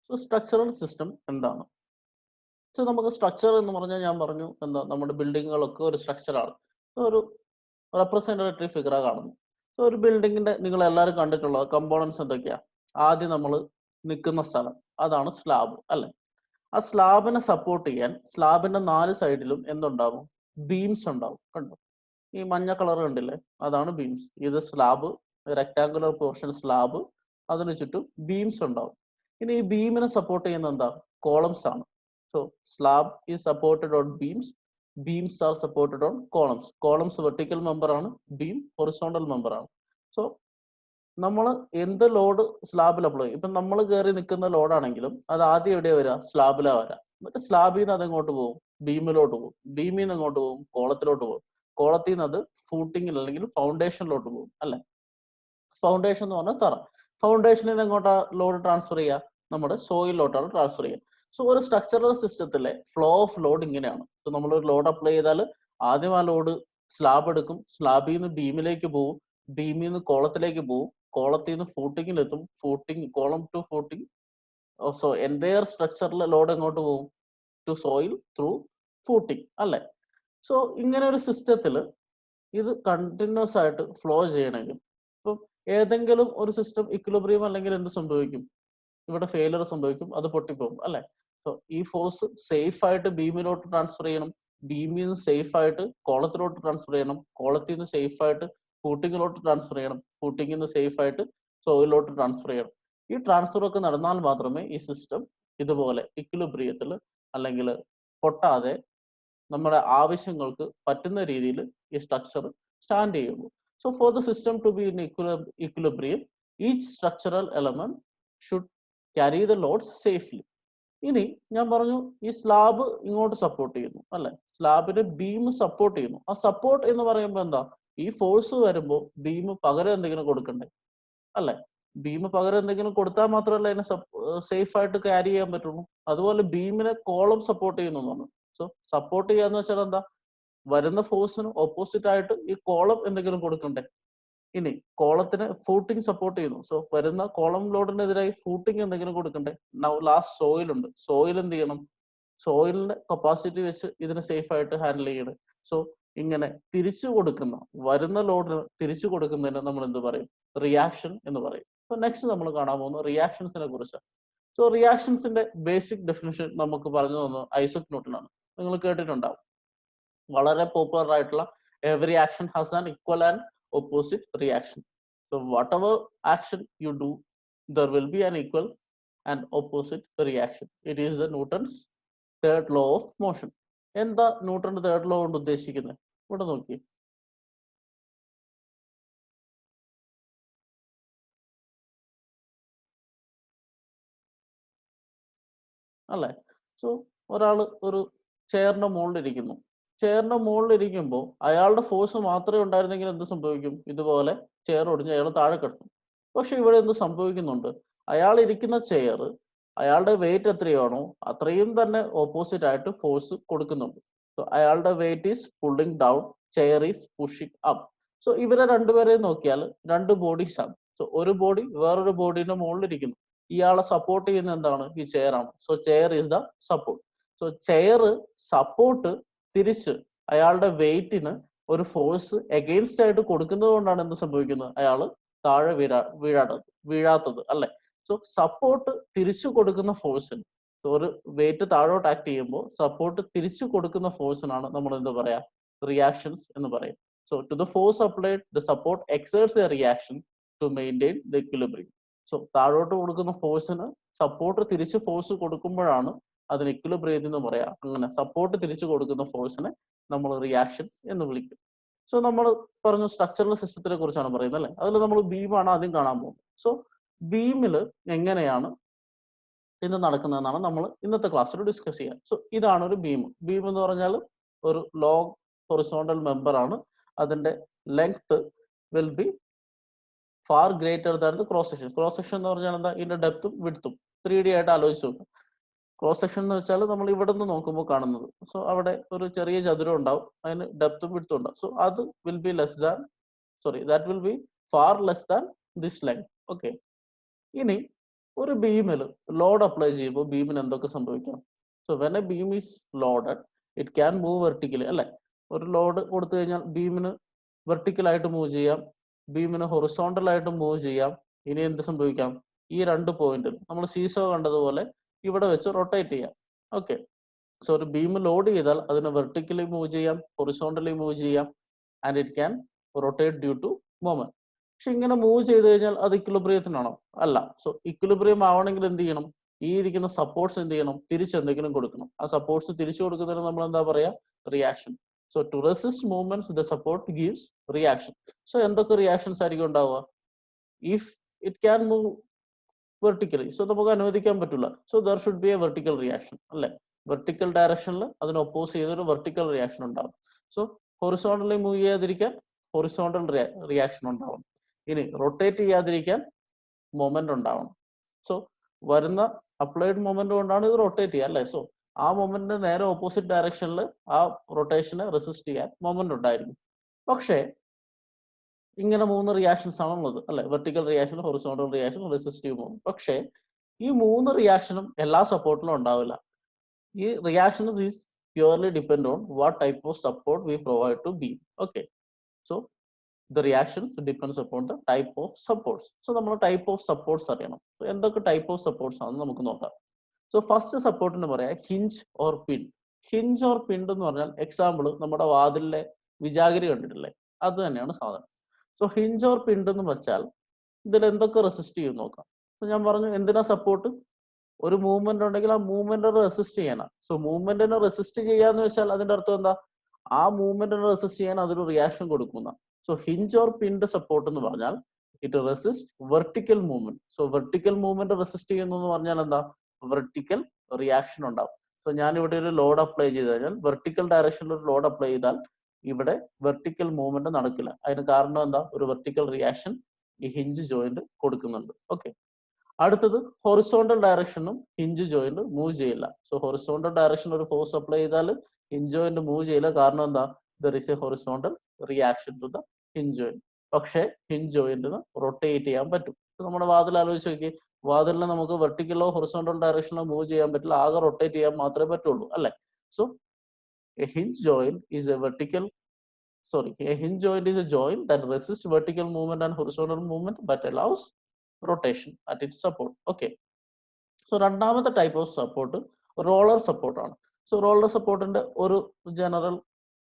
സോ സ്ട്രക്ചറൽ സിസ്റ്റം എന്താണ്? സോ നമുക്ക് സ്ട്രക്ചർ എന്ന് പറഞ്ഞാൽ ഞാൻ പറഞ്ഞു എന്താ, നമ്മുടെ ബിൽഡിങ്ങുകളൊക്കെ ഒരു സ്ട്രക്ചറാണ്. ഒരു റെപ്രസെന്റേറ്റീവ് ഫിഗറാണ് കാണുന്നത്. സോ ഒരു ബിൽഡിങ്ങിന്റെ നിങ്ങൾ എല്ലാവരും കണ്ടിട്ടുള്ള കമ്പോണൻസ് എന്തൊക്കെയാ? ആദ്യം നമ്മൾ നിൽക്കുന്ന സ്ഥലം, അതാണ് സ്ലാബ് അല്ലെ? ആ സ്ലാബിനെ സപ്പോർട്ട് ചെയ്യാൻ സ്ലാബിന്റെ 4 സൈഡിലും എന്തുണ്ടാവും? ബീംസ് ഉണ്ടാവും. കണ്ടോ? ഈ മഞ്ഞ കളർ കണ്ടില്ലേ? അതാണ് ബീംസ്. ഇത് സ്ലാബ്, റെക്ടാങ്കുലർ പോർഷൻ സ്ലാബ്, അതിന് ചുറ്റും ബീംസ് ഉണ്ടാവും. ഇനി ഈ ബീമിനെ സപ്പോർട്ട് ചെയ്യുന്ന എന്താ? കോളംസ് ആണ്. So slab is supported on beams, beams are supported on columns. Columns vertical member ആണ്, ബീം ഹൊറിസോണ്ടൽ മെമ്പർ ആണ്. സോ നമ്മൾ എന്ത് ലോഡ് സ്ലാബിൽ അപ്ലൈ ചെയ്യും, ഇപ്പം നമ്മൾ കയറി നിൽക്കുന്ന ലോഡാണെങ്കിലും അത് ആദ്യം എവിടെയാ വരിക? സ്ലാബിലാണ് വരാം. എന്നിട്ട് സ്ലാബിൽ നിന്ന് അതെങ്ങോട്ട് പോകും? ബീമിലോട്ട് പോകും. ബീമിൽ നിന്ന് എങ്ങോട്ട് പോകും? കോളത്തിലോട്ട് പോകും. കോളത്തിൽ നിന്ന് അത് ഫൂട്ടിങ്ങിൽ അല്ലെങ്കിൽ ഫൗണ്ടേഷനിലോട്ട് പോകും അല്ലെ? ഫൗണ്ടേഷൻ എന്ന് പറഞ്ഞാൽ തറ. ഫൗണ്ടേഷനിൽ നിന്ന് എങ്ങോട്ടാ ലോഡ് ട്രാൻസ്ഫർ ചെയ്യുക? നമ്മുടെ സോയിലോട്ടാണ് ട്രാൻസ്ഫർ ചെയ്യുക. സോ ഒരു സ്ട്രക്ചറൽ സിസ്റ്റത്തിലെ ഫ്ലോ ഓഫ് ലോഡ് ഇങ്ങനെയാണ്. സോ നമ്മളൊരു ലോഡ് അപ്ലൈ ചെയ്താൽ ആദ്യം ആ ലോഡ് സ്ലാബ് എടുക്കും, സ്ലാബിൽ നിന്ന് ബീമിലേക്ക് പോകും, ബീമിൽ നിന്ന് കോളത്തിലേക്ക് പോകും, കോളത്തിൽ നിന്ന് ഫൂട്ടിങ്ങിലെത്തും, column to footing. So entire സ്ട്രക്ചറിലെ ലോഡ് എങ്ങോട്ട് പോകും? ടു സോയിൽ ത്രൂ ഫൂട്ടിങ് അല്ലെ? സോ ഇങ്ങനെ ഒരു സിസ്റ്റത്തിൽ ഇത് കണ്ടിന്യൂസ് ആയിട്ട് ഫ്ലോ ചെയ്യണമെങ്കിൽ ഇപ്പം ഏതെങ്കിലും ഒരു സിസ്റ്റം ഇക്വിലിബ്രിയം അല്ലെങ്കിൽ എന്ത് സംഭവിക്കും? ഇവിടെ ഫെയിലർ സംഭവിക്കും, അത് പൊട്ടിപ്പോകും അല്ലെ? സോ ഈ ഫോഴ്സ് സേഫ് ആയിട്ട് ബീമിലോട്ട് ട്രാൻസ്ഫർ ചെയ്യണം, ബീമിൽ നിന്ന് സേഫ് ആയിട്ട് കോളത്തിലോട്ട് ട്രാൻസ്ഫർ ചെയ്യണം, കോളത്തിൽ നിന്ന് സേഫ് ആയിട്ട് ഫൂട്ടിങ്ങിലോട്ട് ട്രാൻസ്ഫർ ചെയ്യണം, ഫൂട്ടിങ്ങിൽ നിന്ന് സേഫ് ആയിട്ട് സോയിലോട്ട് ട്രാൻസ്ഫർ ചെയ്യണം. ഈ ട്രാൻസ്ഫർ ഒക്കെ നടന്നാൽ മാത്രമേ ഈ സിസ്റ്റം ഇതുപോലെ ഇക്വിലിബ്രിയത്തിൽ അല്ലെങ്കിൽ പൊട്ടാതെ നമ്മുടെ ആവശ്യങ്ങൾക്ക് പറ്റുന്ന രീതിയിൽ ഈ സ്ട്രക്ചർ സ്റ്റാൻഡ് ചെയ്യുള്ളൂ. So for the system to be in equilibrium, each structural element should carry the loads safely. ഇനി ഞാൻ പറഞ്ഞു ഈ സ്ലാബ് ഇങ്ങോട്ട് സപ്പോർട്ട് ചെയ്യുന്നു അല്ലെ? സ്ലാബിന് ബീം സപ്പോർട്ട് ചെയ്യുന്നു. ആ സപ്പോർട്ട് എന്ന് പറയുമ്പോൾ എന്താ? ഈ ഫോഴ്സ് വരുമ്പോൾ ബീം പകരം എന്തെങ്കിലും കൊടുക്കണ്ടേ അല്ലെ? ബീം പകരം എന്തെങ്കിലും കൊടുത്താൽ മാത്രമല്ല അതിനെ സേഫ് ആയിട്ട് ക്യാരി ചെയ്യാൻ പറ്റുള്ളൂ. അതുപോലെ ബീമിനെ കോളം സപ്പോർട്ട് ചെയ്യുന്നതാണ്. സോ സപ്പോർട്ട് ചെയ്യാന്ന് വെച്ചാൽ എന്താ, വരുന്ന ഫോഴ്സിന് ഓപ്പോസിറ്റ് ആയിട്ട് ഈ കോളം എന്തെങ്കിലും കൊടുക്കണ്ടേ. ഇനി കോളത്തിന് ഫൂട്ടിങ് സപ്പോർട്ട് ചെയ്യുന്നു. സോ വരുന്ന കോളം ലോഡിനെതിരായി ഫൂട്ടിങ് എന്തെങ്കിലും കൊടുക്കണ്ടേ. ലാസ്റ്റ് സോയിൽ ഉണ്ട്. സോയിൽ എന്ത് ചെയ്യണം, സോയിലിന്റെ കപ്പാസിറ്റി വെച്ച് ഇതിനെ സേഫ് ആയിട്ട് ഹാൻഡിൽ ചെയ്യണം. സോ ഇങ്ങനെ തിരിച്ചു കൊടുക്കുന്ന, വരുന്ന ലോഡിന് തിരിച്ചു കൊടുക്കുന്നതിന് നമ്മൾ എന്ത് പറയും, റിയാക്ഷൻ എന്ന് പറയും. സോ നെക്സ്റ്റ് നമ്മൾ കാണാൻ പോകുന്നത് റിയാക്ഷൻസിനെ കുറിച്ചാണ്. സോ റിയാക്ഷൻസിന്റെ ബേസിക് ഡെഫിനിഷൻ നമുക്ക് പറഞ്ഞു തന്നത് ഐസക് ന്യൂട്ടൺ ആണ്. നിങ്ങൾ കേട്ടിട്ടുണ്ടാവും. വളരെ പോപ്പുലർ ആയിട്ടുള്ള every action has an equal and opposite reaction. So whatever action you do, there will be an equal and opposite reaction. It is the Newton's third law of motion. എന്താ ന്യൂട്ടന്റെ third law കൊണ്ട് ഉദ്ദേശിക്കുന്നത്? ഇവിടെ നോക്കി, അല്ലേ? So ഒരാൾ ഒരു ചെയറിന്റെ മുകളിലിരിക്കുന്നു. ചെയറിന്റെ മുകളിലിരിക്കുമ്പോൾ അയാളുടെ ഫോഴ്സ് മാത്രമേ ഉണ്ടായിരുന്നെങ്കിൽ എന്ത് സംഭവിക്കും, ഇതുപോലെ ചെയർ ഒടിഞ്ഞ് അയാൾ താഴെ കിടക്കും. പക്ഷെ ഇവിടെ എന്ത് സംഭവിക്കുന്നുണ്ട്, അയാൾ ഇരിക്കുന്ന ചെയർ അയാളുടെ വെയിറ്റ് എത്രയാണോ അത്രയും തന്നെ ഓപ്പോസിറ്റ് ആയിട്ട് ഫോഴ്സ് കൊടുക്കുന്നുണ്ട്. സോ അയാളുടെ wait is pulling down, chair is pushing up. So ഇവരെ രണ്ടുപേരെയും നോക്കിയാൽ രണ്ട് ബോഡീസ് ആണ്. സോ ഒരു ബോഡി വേറൊരു ബോഡീന്റെ മുകളിലിരിക്കുന്നു. ഇയാളെ സപ്പോർട്ട് ചെയ്യുന്ന എന്താണ്, ഈ ചെയർ ആണ്. So chair is the support. So chair support തിരിച്ച് അയാളുടെ വെയിറ്റിന് ഒരു ഫോഴ്സ് എഗെയിൻസ്റ്റ് ആയിട്ട് കൊടുക്കുന്നത് കൊണ്ടാണ് എന്ത് സംഭവിക്കുന്നത്, അയാൾ താഴെ വീഴാത്തത്, അല്ലെ? സോ സപ്പോർട്ട് തിരിച്ചു കൊടുക്കുന്ന ഫോഴ്സിന്, ഒരു വെയിറ്റ് താഴോട്ട് ആക്ട് ചെയ്യുമ്പോൾ സപ്പോർട്ട് തിരിച്ചു കൊടുക്കുന്ന ഫോഴ്സിനാണ് നമ്മൾ എന്ത് പറയാ, റിയാക്ഷൻസ് എന്ന് പറയും. So to the force applied the support exerts a reaction to maintain the equilibrium. So താഴോട്ട് കൊടുക്കുന്ന ഫോഴ്സിന് സപ്പോർട്ട് തിരിച്ച് ഫോഴ്സ് കൊടുക്കുമ്പോഴാണ് അതിന് ഇക്വിലിബ്രിയം എന്ന് പറയാം. അങ്ങനെ സപ്പോർട്ട് തിരിച്ചു കൊടുക്കുന്ന ഫോഴ്സിനെ നമ്മൾ റിയാക്ഷൻസ് എന്ന് വിളിക്കും. സോ നമ്മൾ പറഞ്ഞു സ്ട്രക്ചറൽ സിസ്റ്റത്തിനെ കുറിച്ചാണ് പറയുന്നത്, അല്ലെ? അതിൽ നമ്മൾ ബീമാണ് ആദ്യം കാണാൻ പോകുന്നത്. സോ ബീമിൽ എങ്ങനെയാണ് ഇത് നടക്കുന്നതെന്നാണ് നമ്മൾ ഇന്നത്തെ ക്ലാസ്സിൽ ഡിസ്കസ് ചെയ്യുക. സോ ഇതാണ് ഒരു ബീം. ബീം എന്ന് പറഞ്ഞാൽ ഒരു ലോങ് ഹൊറിസോണ്ടൽ മെമ്പർ ആണ്. അതിന്റെ length will be far greater than the cross section. Cross section എന്ന് പറഞ്ഞാൽ എന്താ, ഇതിന്റെ ഡെപ്തും വിഡ്ത്തും 3D ആയിട്ട് ആലോചിച്ചു നോക്കുക. ക്രോസ് സെക്ഷൻ എന്ന് വെച്ചാൽ നമ്മൾ ഇവിടെ നിന്ന് നോക്കുമ്പോൾ കാണുന്നത്. സോ അവിടെ ഒരു ചെറിയ ചതുരം ഉണ്ടാവും, അതിന് ഡെപ്തും വിഡ്ത്തും ഉണ്ടാവും. സോ അത് will be less than, that will be far less than this length. Okay. ഇനി ഒരു ബീമിൽ ലോഡ് അപ്ലൈ ചെയ്യുമ്പോൾ ബീമിന് എന്തൊക്കെ സംഭവിക്കാം? So when A beam is loaded it can move vertically, അല്ലെ? ഒരു ലോഡ് കൊടുത്തു കഴിഞ്ഞാൽ ബീമിന് വെർട്ടിക്കലായിട്ട് മൂവ് ചെയ്യാം, ബീമിന് ഹൊറിസോണ്ടൽ ആയിട്ട് മൂവ് ചെയ്യാം. ഇനി എന്ത് സംഭവിക്കാം, ഈ രണ്ട് പോയിന്റിൽ നമ്മൾ സീസോ കണ്ടതുപോലെ ഇവിടെ വെച്ച് റൊട്ടേറ്റ് ചെയ്യാം. ഓക്കെ. സോ ഒരു ബീം ലോഡ് ചെയ്താൽ അതിനെ വെർട്ടിക്കലി മൂവ് ചെയ്യാം, ഹൊറിസോണ്ടലി മൂവ് ചെയ്യാം, and it can rotate due to moment. പക്ഷെ ഇങ്ങനെ മൂവ് ചെയ്ത് കഴിഞ്ഞാൽ അത് ഇക്വിലിബ്രിയത്തിനാണോ? അല്ല. സോ ഇക്വിലിബ്രിയം ആവണമെങ്കിൽ എന്ത് ചെയ്യണം, ഈ ഇരിക്കുന്ന സപ്പോർട്ട്സ് എന്ത് ചെയ്യണം, തിരിച്ചെന്തെങ്കിലും കൊടുക്കണം. ആ സപ്പോർട്ട്സ് തിരിച്ചു കൊടുക്കുന്നതിന് നമ്മൾ എന്താ പറയാ, reaction. So to resist movements the support gives reaction. So എന്തൊക്കെ റിയാക്ഷൻസ് ആയിരിക്കും ഉണ്ടാവുക? If it can move vertically, so നമുക്ക് അനുവദിക്കാൻ പറ്റില്ല. So there should be a vertical reaction, അല്ലെ? വെർട്ടിക്കൽ ഡയറക്ഷനിൽ അതിന് ഒപ്പോസ് ചെയ്തൊരു വെർട്ടിക്കൽ റിയാക്ഷൻ ഉണ്ടാവും. സോ ഹൊറിസോണ്ടലി മൂവ് ചെയ്യാതിരിക്കാൻ ഹൊറിസോണ്ടൽ റിയാക്ഷൻ ഉണ്ടാവും. ഇനി റൊട്ടേറ്റ് ചെയ്യാതിരിക്കാൻ മൊമെന്റ് ഉണ്ടാവണം. സോ വരുന്ന അപ്ലൈഡ് മൊമെന്റ് കൊണ്ടാണ് ഇത് റൊട്ടേറ്റ് ചെയ്യുക, അല്ലെ? സോ ആ മൊമെന്റിന് നേരെ ഓപ്പോസിറ്റ് ഡയറക്ഷനിൽ ആ റൊട്ടേഷനെ റെസിസ്റ്റ് ചെയ്യാൻ മൊമെന്റ് ഉണ്ടായിരിക്കും. പക്ഷേ ഇങ്ങനെ 3 റിയാക്ഷൻസ് ആണ് ഉള്ളത്, അല്ലെ? Vertical reaction, horizontal reaction, resistive movement. പക്ഷേ ഈ 3 റിയാക്ഷനും എല്ലാ സപ്പോർട്ടിലും ഉണ്ടാവില്ല. ഈ reactions is purely depend on what type of support we provide to beam. Okay. So the reactions depends upon the type of supports. So നമ്മൾ ടൈപ്പ് ഓഫ് സപ്പോർട്ട്സ് അറിയണം. എന്തൊക്കെ ടൈപ്പ് ഓഫ് സപ്പോർട്ട്സ് ആണെന്ന് നമുക്ക് നോക്കാം. സോ ഫസ്റ്റ് സപ്പോർട്ട് എന്ന് പറയാം hinge or pin. Hinge or pin എന്ന് പറഞ്ഞാൽ എക്സാമ്പിൾ നമ്മുടെ വാതിലിലെ വിജാഗിരി കണ്ടിട്ടില്ലേ, അത് തന്നെയാണ് സാധനം. സോ ഹിഞ്ച് ഓർ പിൻ എന്ന് വെച്ചാൽ ഇതിൽ എന്തൊക്കെ റെസിസ്റ്റ് ചെയ്യും നോക്കാം. ഞാൻ പറഞ്ഞു എന്തിനാ സപ്പോർട്ട്, ഒരു മൂവ്മെന്റ് ഉണ്ടെങ്കിൽ ആ മൂവ്മെന്റ് റെസിസ്റ്റ് ചെയ്യണം. സോ മൂവ്മെന്റിനെ റെസിസ്റ്റ് ചെയ്യാന്ന് വെച്ചാൽ അതിന്റെ അർത്ഥം എന്താ, ആ മൂവ്മെന്റിനെ റെസിസ്റ്റ് ചെയ്യാൻ അതൊരു റിയാക്ഷൻ കൊടുക്കുന്ന. So hinge or pinned support എന്ന് പറഞ്ഞാൽ it resist vertical movement. So vertical movement resist ചെയ്യുന്നു എന്ന് പറഞ്ഞാൽ എന്താ, വെർട്ടിക്കൽ റിയാക്ഷൻ ഉണ്ടാവും. സോ ഞാൻ ഇവിടെ ഒരു ലോഡ് അപ്ലൈ ചെയ്ത് കഴിഞ്ഞാൽ വെർട്ടിക്കൽ ഡയറക്ഷനിൽ ഒരു ലോഡ് അപ്ലൈ ചെയ്താൽ ഇവിടെ വെർട്ടിക്കൽ മൂവ്മെന്റ് നടക്കില്ല. അതിന് കാരണം എന്താ, ഒരു വെർട്ടിക്കൽ റിയാക്ഷൻ ഈ ഹിഞ്ച് ജോയിന്റ് കൊടുക്കുന്നുണ്ട്. ഓക്കെ. അടുത്തത് ഹൊറിസോണ്ടൽ ഡയറക്ഷനും ഹിഞ്ച് ജോയിന്റ് മൂവ് ചെയ്യില്ല. സോ ഹൊറിസോണ്ടൽ ഡയറക്ഷൻ ഒരു ഫോഴ്സ് അപ്ലൈ ചെയ്താൽ ഹിഞ്ച് ജോയിന്റ് മൂവ് ചെയ്യില്ല. കാരണം എന്താ? There is a horizontal reaction to the hinge joint. പക്ഷേ ഹിഞ്ച് ജോയിന്റിന് റൊട്ടേറ്റ് ചെയ്യാൻ പറ്റും. നമ്മുടെ വാതിൽ ആലോചിച്ച് നോക്കി, വാതിലിന് നമുക്ക് വെർട്ടിക്കലോ ഹൊറിസോണ്ടൽ ഡയറക്ഷനോ മൂവ് ചെയ്യാൻ പറ്റില്ല, ആകെ റൊട്ടേറ്റ് ചെയ്യാൻ മാത്രമേ പറ്റുള്ളൂ, അല്ലെ? So A hinge joint is A vertical a hinge joint is a joint that resists vertical movement and horizontal movement but allows rotation at its support. Okay. So രണ്ടാമത്തെ type of support roller support ആണ്. So roller സപ്പോർട്ടിന്റെ ഒരു general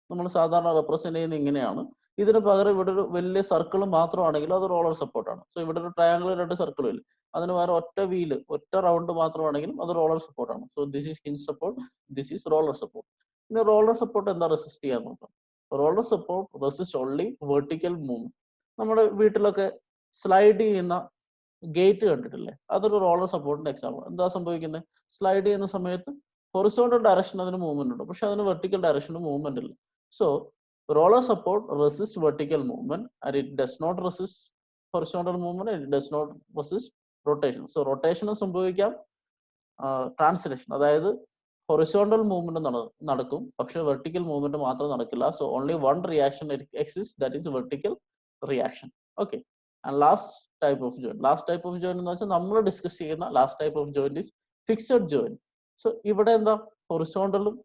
നമ്മൾ സാധാരണ represent ചെയ്യുന്നത് ഇങ്ങനെയാണ്. ഇതിന് പകരം ഇവിടെ ഒരു വലിയ സർക്കിൾ മാത്രമാണെങ്കിൽ അത് റോളർ സപ്പോർട്ടാണ്. സോ ഇവിടെ ഒരു ട്രയാങ്കിൾ, 2 സർക്കിളും ഇല്ല, അതിന് പകരം ഒറ്റ വീല്, ഒറ്റ റൗണ്ട് മാത്രമാണെങ്കിലും അത് റോളർ സപ്പോർട്ടാണ്. So this is hinge support, this is roller support. പിന്നെ റോളർ സപ്പോർട്ട് എന്താ റെസിസ്റ്റ് ചെയ്യാൻ നോക്കാം. Roller support resist only vertical movement. നമ്മുടെ വീട്ടിലൊക്കെ സ്ലൈഡ് ചെയ്യുന്ന ഗേറ്റ് കണ്ടിട്ടില്ലേ? അതൊരു റോളർ സപ്പോർട്ടിന്റെ എക്സാമ്പിൾ. എന്താ സംഭവിക്കുന്നത്? സ്ലൈഡ് ചെയ്യുന്ന സമയത്ത് ഹൊറിസോണ്ടൽ ഡയറക്ഷൻ അതിന് മൂവ്മെന്റ് ഉണ്ട്, പക്ഷെ അതിന് വെർട്ടിക്കൽ ഡയറക്ഷന് മൂവ്മെന്റ് ഇല്ല. So roller support resists vertical movement and it does not resist horizontal movement and it does not resist rotation. So rotation സംഭവിക്കാം, ട്രാൻസ്ലേഷൻ, അതായത് ഹൊറിസോണ്ടൽ മൂവ്മെന്റ് നടക്കും, പക്ഷെ വെർട്ടിക്കൽ മൂവ്മെന്റ് മാത്രം നടക്കില്ല. So only one reaction exist, that is vertical reaction. Okay. And last type of joint എന്ന് വെച്ചാൽ നമ്മൾ discuss ചെയ്യുന്ന last type of joint is fixed joint. So ഇവിടെ എന്താ? ഹൊറിസോണ്ടലും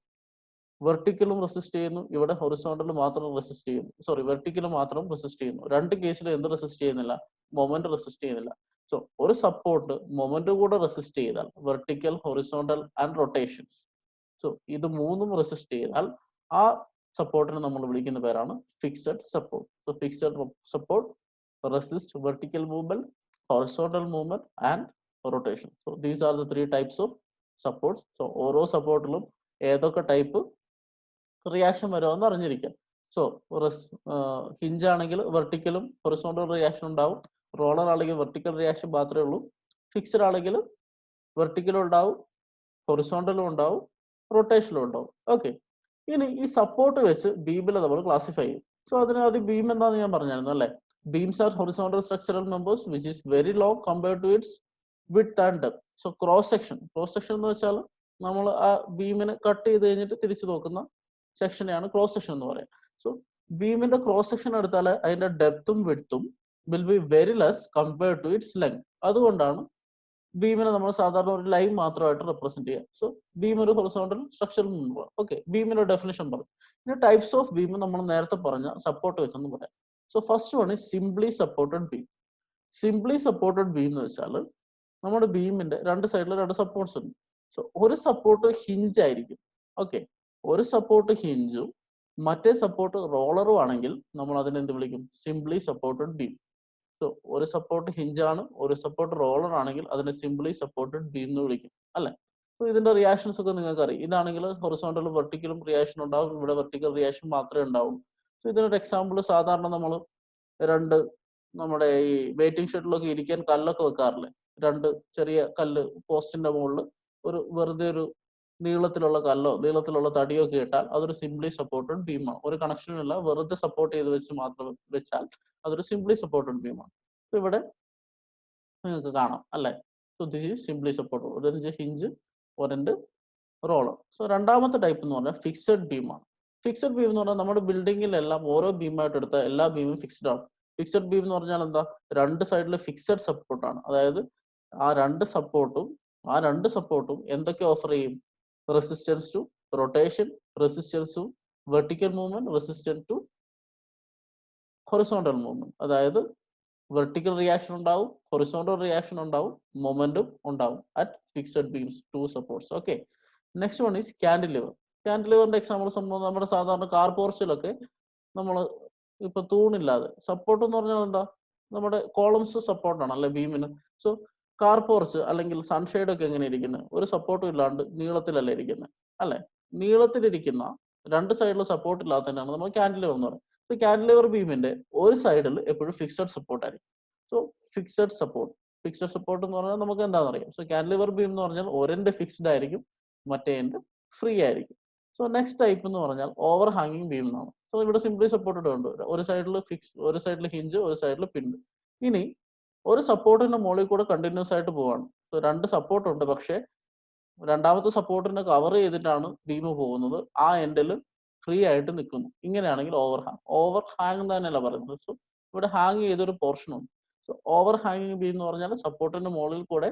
വെർട്ടിക്കലും റെസിസ്റ്റ് ചെയ്യുന്നു, ഇവിടെ ഹൊറിസോണ്ടൽ മാത്രം റെസിസ്റ്റ് ചെയ്യുന്നു, വെർട്ടിക്കൽ മാത്രം റെസിസ്റ്റ് ചെയ്യുന്നു. രണ്ട് കേസിലും എന്ത് റെസിസ്റ്റ് ചെയ്യുന്നില്ല? മൊമെന്റ് റെസിസ്റ്റ് ചെയ്യുന്നില്ല. സോ ഒരു സപ്പോർട്ട് മൊമെന്റ് കൂടെ റെസിസ്റ്റ് ചെയ്താൽ, vertical, horizontal and rotations, so ഇത് മൂന്നും റെസിസ്റ്റ് ചെയ്താൽ ആ സപ്പോർട്ടിനെ നമ്മൾ വിളിക്കുന്ന പേരാണ് fixed support. So fixed support resist vertical movement, horizontal movement and rotation. So these are the 3 types of supports. So ഓരോ സപ്പോർട്ടിലും ഏതൊക്കെ ടൈപ്പ് റിയാക്ഷൻ വരുമെന്ന് അറിഞ്ഞിരിക്കാം. സോ ഹിഞ്ച് ആണെങ്കിൽ വെർട്ടിക്കലും ഹൊറിസോണ്ടൽ റിയാക്ഷൻ ഉണ്ടാവും, റോളർ ആണെങ്കിൽ വെർട്ടിക്കൽ റിയാക്ഷൻ മാത്രമേ ഉള്ളൂ, ഫിക്സഡ് ആണെങ്കിൽ വെർട്ടിക്കലും ഉണ്ടാവും, ഹൊറിസോണ്ടലും ഉണ്ടാവും, റൊട്ടേഷനും ഉണ്ടാവും. ഓക്കെ. ഇനി ഈ സപ്പോർട്ട് വെച്ച് ബീമിൽ നമ്മൾ ക്ലാസിഫൈ ചെയ്യും. സോ അതിനാദ്യം ബീം എന്താണെന്ന് ഞാൻ പറഞ്ഞായിരുന്നു, അല്ലെ? Beams are horizontal structural members which is very long compared to its width and depth. So cross section എന്ന് വെച്ചാൽ നമ്മൾ ആ ബീമിനെ കട്ട് ചെയ്ത് കഴിഞ്ഞിട്ട് തിരിച്ചു നോക്കുന്ന സെക്ഷനെയാണ് ക്രോസ് സെക്ഷൻ എന്ന് പറയുന്നത്. സോ ബീമിന്റെ ക്രോസ് സെക്ഷൻ എടുത്താൽ അതിന്റെ ഡെപ്തും വിഡ്ത്തും will be very less compared to its length. അതുകൊണ്ടാണ് ബീമിനെ നമ്മൾ സാധാരണ ഒരു ലൈൻ മാത്രമായിട്ട് റെപ്രസെന്റ് ചെയ്യുക. സോ ബീം ഒരു ഹൊറിസോണ്ടൽ സ്ട്രക്ചറൽ മെമ്പർ. ഓക്കെ. ബീമിന്റെ ഡെഫിനിഷൻ പറഞ്ഞു. ഇനി ടൈപ്സ് ഓഫ് ബീം നമ്മൾ നേരത്തെ പറഞ്ഞ സപ്പോർട്ട് വെച്ചെന്ന് പറയാം. So first one is simply supported beam. Simply supported beam എന്ന് വെച്ചാൽ നമ്മുടെ ബീമിന്റെ രണ്ട് സൈഡിൽ 2 സപ്പോർട്ട്സ് ഉണ്ട്. സോ ഒരു സപ്പോർട്ട് ഹിഞ്ച് ആയിരിക്കും. ഓക്കെ. ഒരു സപ്പോർട്ട് ഹിഞ്ചും മറ്റേ സപ്പോർട്ട് റോളറും ആണെങ്കിൽ നമ്മൾ അതിനെ എന്ത് വിളിക്കും? Simply supported beam. സോ ഒരു സപ്പോർട്ട് ഹിഞ്ചാണ്, ഒരു സപ്പോർട്ട് റോളർ ആണെങ്കിൽ അതിനെ സിംപ്ലി സപ്പോർട്ടഡ് ബീം എന്ന് വിളിക്കും, അല്ലെ? സോ ഇതിന്റെ റിയാക്ഷൻസ് ഒക്കെ നിങ്ങൾക്ക് അറിയാം. ഇതാണെങ്കിൽ ഹൊറിസോണ്ടലും വെർട്ടിക്കലും റിയാക്ഷൻ ഉണ്ടാവും, ഇവിടെ വെർട്ടിക്കൽ റിയാക്ഷൻ മാത്രമേ ഉണ്ടാവും. സോ ഇതിനൊരു എക്സാമ്പിൾ സാധാരണ നമ്മൾ നമ്മുടെ ഈ വെയിറ്റിംഗ് ഷെഡിലൊക്കെ ഇരിക്കാൻ കല്ലൊക്കെ വെക്കാറില്ലേ? 2 ചെറിയ കല്ല് പോസ്റ്റിന്റെ മുകളിൽ വെറുതെ ഒരു നീളത്തിലുള്ള കല്ലോ നീളത്തിലുള്ള തടിയോ ഒക്കെ ഇട്ടാൽ അതൊരു സിംപ്ലി സപ്പോർട്ടഡ് ബീമാണ്. ഒരു കണക്ഷനും ഇല്ല, വെറുതെ സപ്പോർട്ട് ചെയ്ത് വെച്ചാൽ അതൊരു സിംപ്ലി സപ്പോർട്ടഡ് ബീമാണ്. ഇവിടെ നിങ്ങൾക്ക് കാണാം, അല്ലെ? So this is simply supported. ഒരു ഹിഞ്ച്, ഒരു റോളർ. സോ രണ്ടാമത്തെ ടൈപ്പ് എന്ന് പറഞ്ഞാൽ ഫിക്സഡ് ബീമാണ്. ഫിക്സഡ് ബീം എന്ന് പറഞ്ഞാൽ നമ്മുടെ ബിൽഡിങ്ങിലെല്ലാം ഓരോ ബീമായിട്ട് എടുത്താൽ എല്ലാ ബീമും ഫിക്സ്ഡ് ആണ്. ഫിക്സഡ് ബീം എന്ന് പറഞ്ഞാൽ എന്താ? രണ്ട് സൈഡിൽ ഫിക്സഡ് സപ്പോർട്ടാണ്. അതായത് ആ രണ്ട് സപ്പോർട്ടും എന്തൊക്കെ ഓഫർ ചെയ്യും? Resistance to rotation, resistance to vertical movement, resistance to horizontal movement. അതായത് വെർട്ടിക്കൽ റിയാക്ഷൻ ഉണ്ടാവും, ഹൊറിസോണ്ടൽ റിയാക്ഷൻ ഉണ്ടാവും, മൊമെന്റും ഉണ്ടാവും at fixed beams, 2 supports. Okay. Next one is cantilever. കാൻഡിലിവറിന്റെ എക്സാമ്പിൾ സംഭവം നമ്മുടെ സാധാരണ കാർ പോർച്ചിലൊക്കെ നമ്മൾ ഇപ്പൊ തൂണില്ലാതെ സപ്പോർട്ട് എന്ന് പറഞ്ഞാൽ എന്താ? നമ്മുടെ കോളംസ് സപ്പോർട്ടാണ്, അല്ലെ, ബീമിന്. സോ കാർ പോർച്ച് അല്ലെങ്കിൽ സൺഷെയ്ഡ് ഒക്കെ എങ്ങനെ ഇരിക്കുന്നത്? ഒരു സപ്പോർട്ടും ഇല്ലാണ്ട് നീളത്തിലല്ലേ ഇരിക്കുന്നത്, അല്ലെ? നീളത്തിലിരിക്കുന്ന രണ്ട് സൈഡിൽ സപ്പോർട്ട് ഇല്ലാത്തതിനാണ് നമ്മൾ കാൻഡിലിവർ എന്ന് പറയുന്നത്. ഇപ്പൊ കാൻഡിലിവർ ബീമിന്റെ ഒരു സൈഡിൽ എപ്പോഴും ഫിക്സഡ് സപ്പോർട്ട് ആയിരിക്കും. സോ ഫിക്സഡ് സപ്പോർട്ട് എന്ന് പറഞ്ഞാൽ നമുക്ക് എന്താണെന്ന് അറിയാം. സോ കാൻഡിലിവർ ബീം എന്ന് പറഞ്ഞാൽ ഒരെൻഡ് ഫിക്സ്ഡ് ആയിരിക്കും, മറ്റേ എൻഡ് ഫ്രീ ആയിരിക്കും. സോ നെക്സ്റ്റ് ടൈപ്പ് എന്ന് പറഞ്ഞാൽ ഓവർ ഹാങ്ങിങ് ബീം എന്നാണ്. സോ ഇവിടെ സിംപ്ലി സപ്പോർട്ടഡ് ഉണ്ട്. ഒരു സൈഡിൽ ഹിഞ്ച്, ഒരു സൈഡിൽ പിൻ. ഇനി ഒരു സപ്പോർട്ടിന്റെ മുകളിൽ കൂടെ കണ്ടിന്യൂസ് ആയിട്ട് പോവാണ്. സോ 2 സപ്പോർട്ട് ഉണ്ട്. പക്ഷേ രണ്ടാമത്തെ സപ്പോർട്ടിനെ കവർ ചെയ്തിട്ടാണ് ബീം പോകുന്നത്. ആ എൻഡിൽ ഫ്രീ ആയിട്ട് നിൽക്കുന്നു. ഇങ്ങനെയാണെങ്കിൽ ഓവർ ഹാങ്. ഓവർ ഹാങ് എന്ന് തന്നെയല്ല പറയുന്നത്. സോ ഇവിടെ ഹാങ് ചെയ്തൊരു പോർഷൻ ഉണ്ട്. സോ ഓവർ ഹാങ്ങിങ് ബീം എന്ന് പറഞ്ഞാൽ സപ്പോർട്ടിന്റെ മുകളിൽ കൂടെ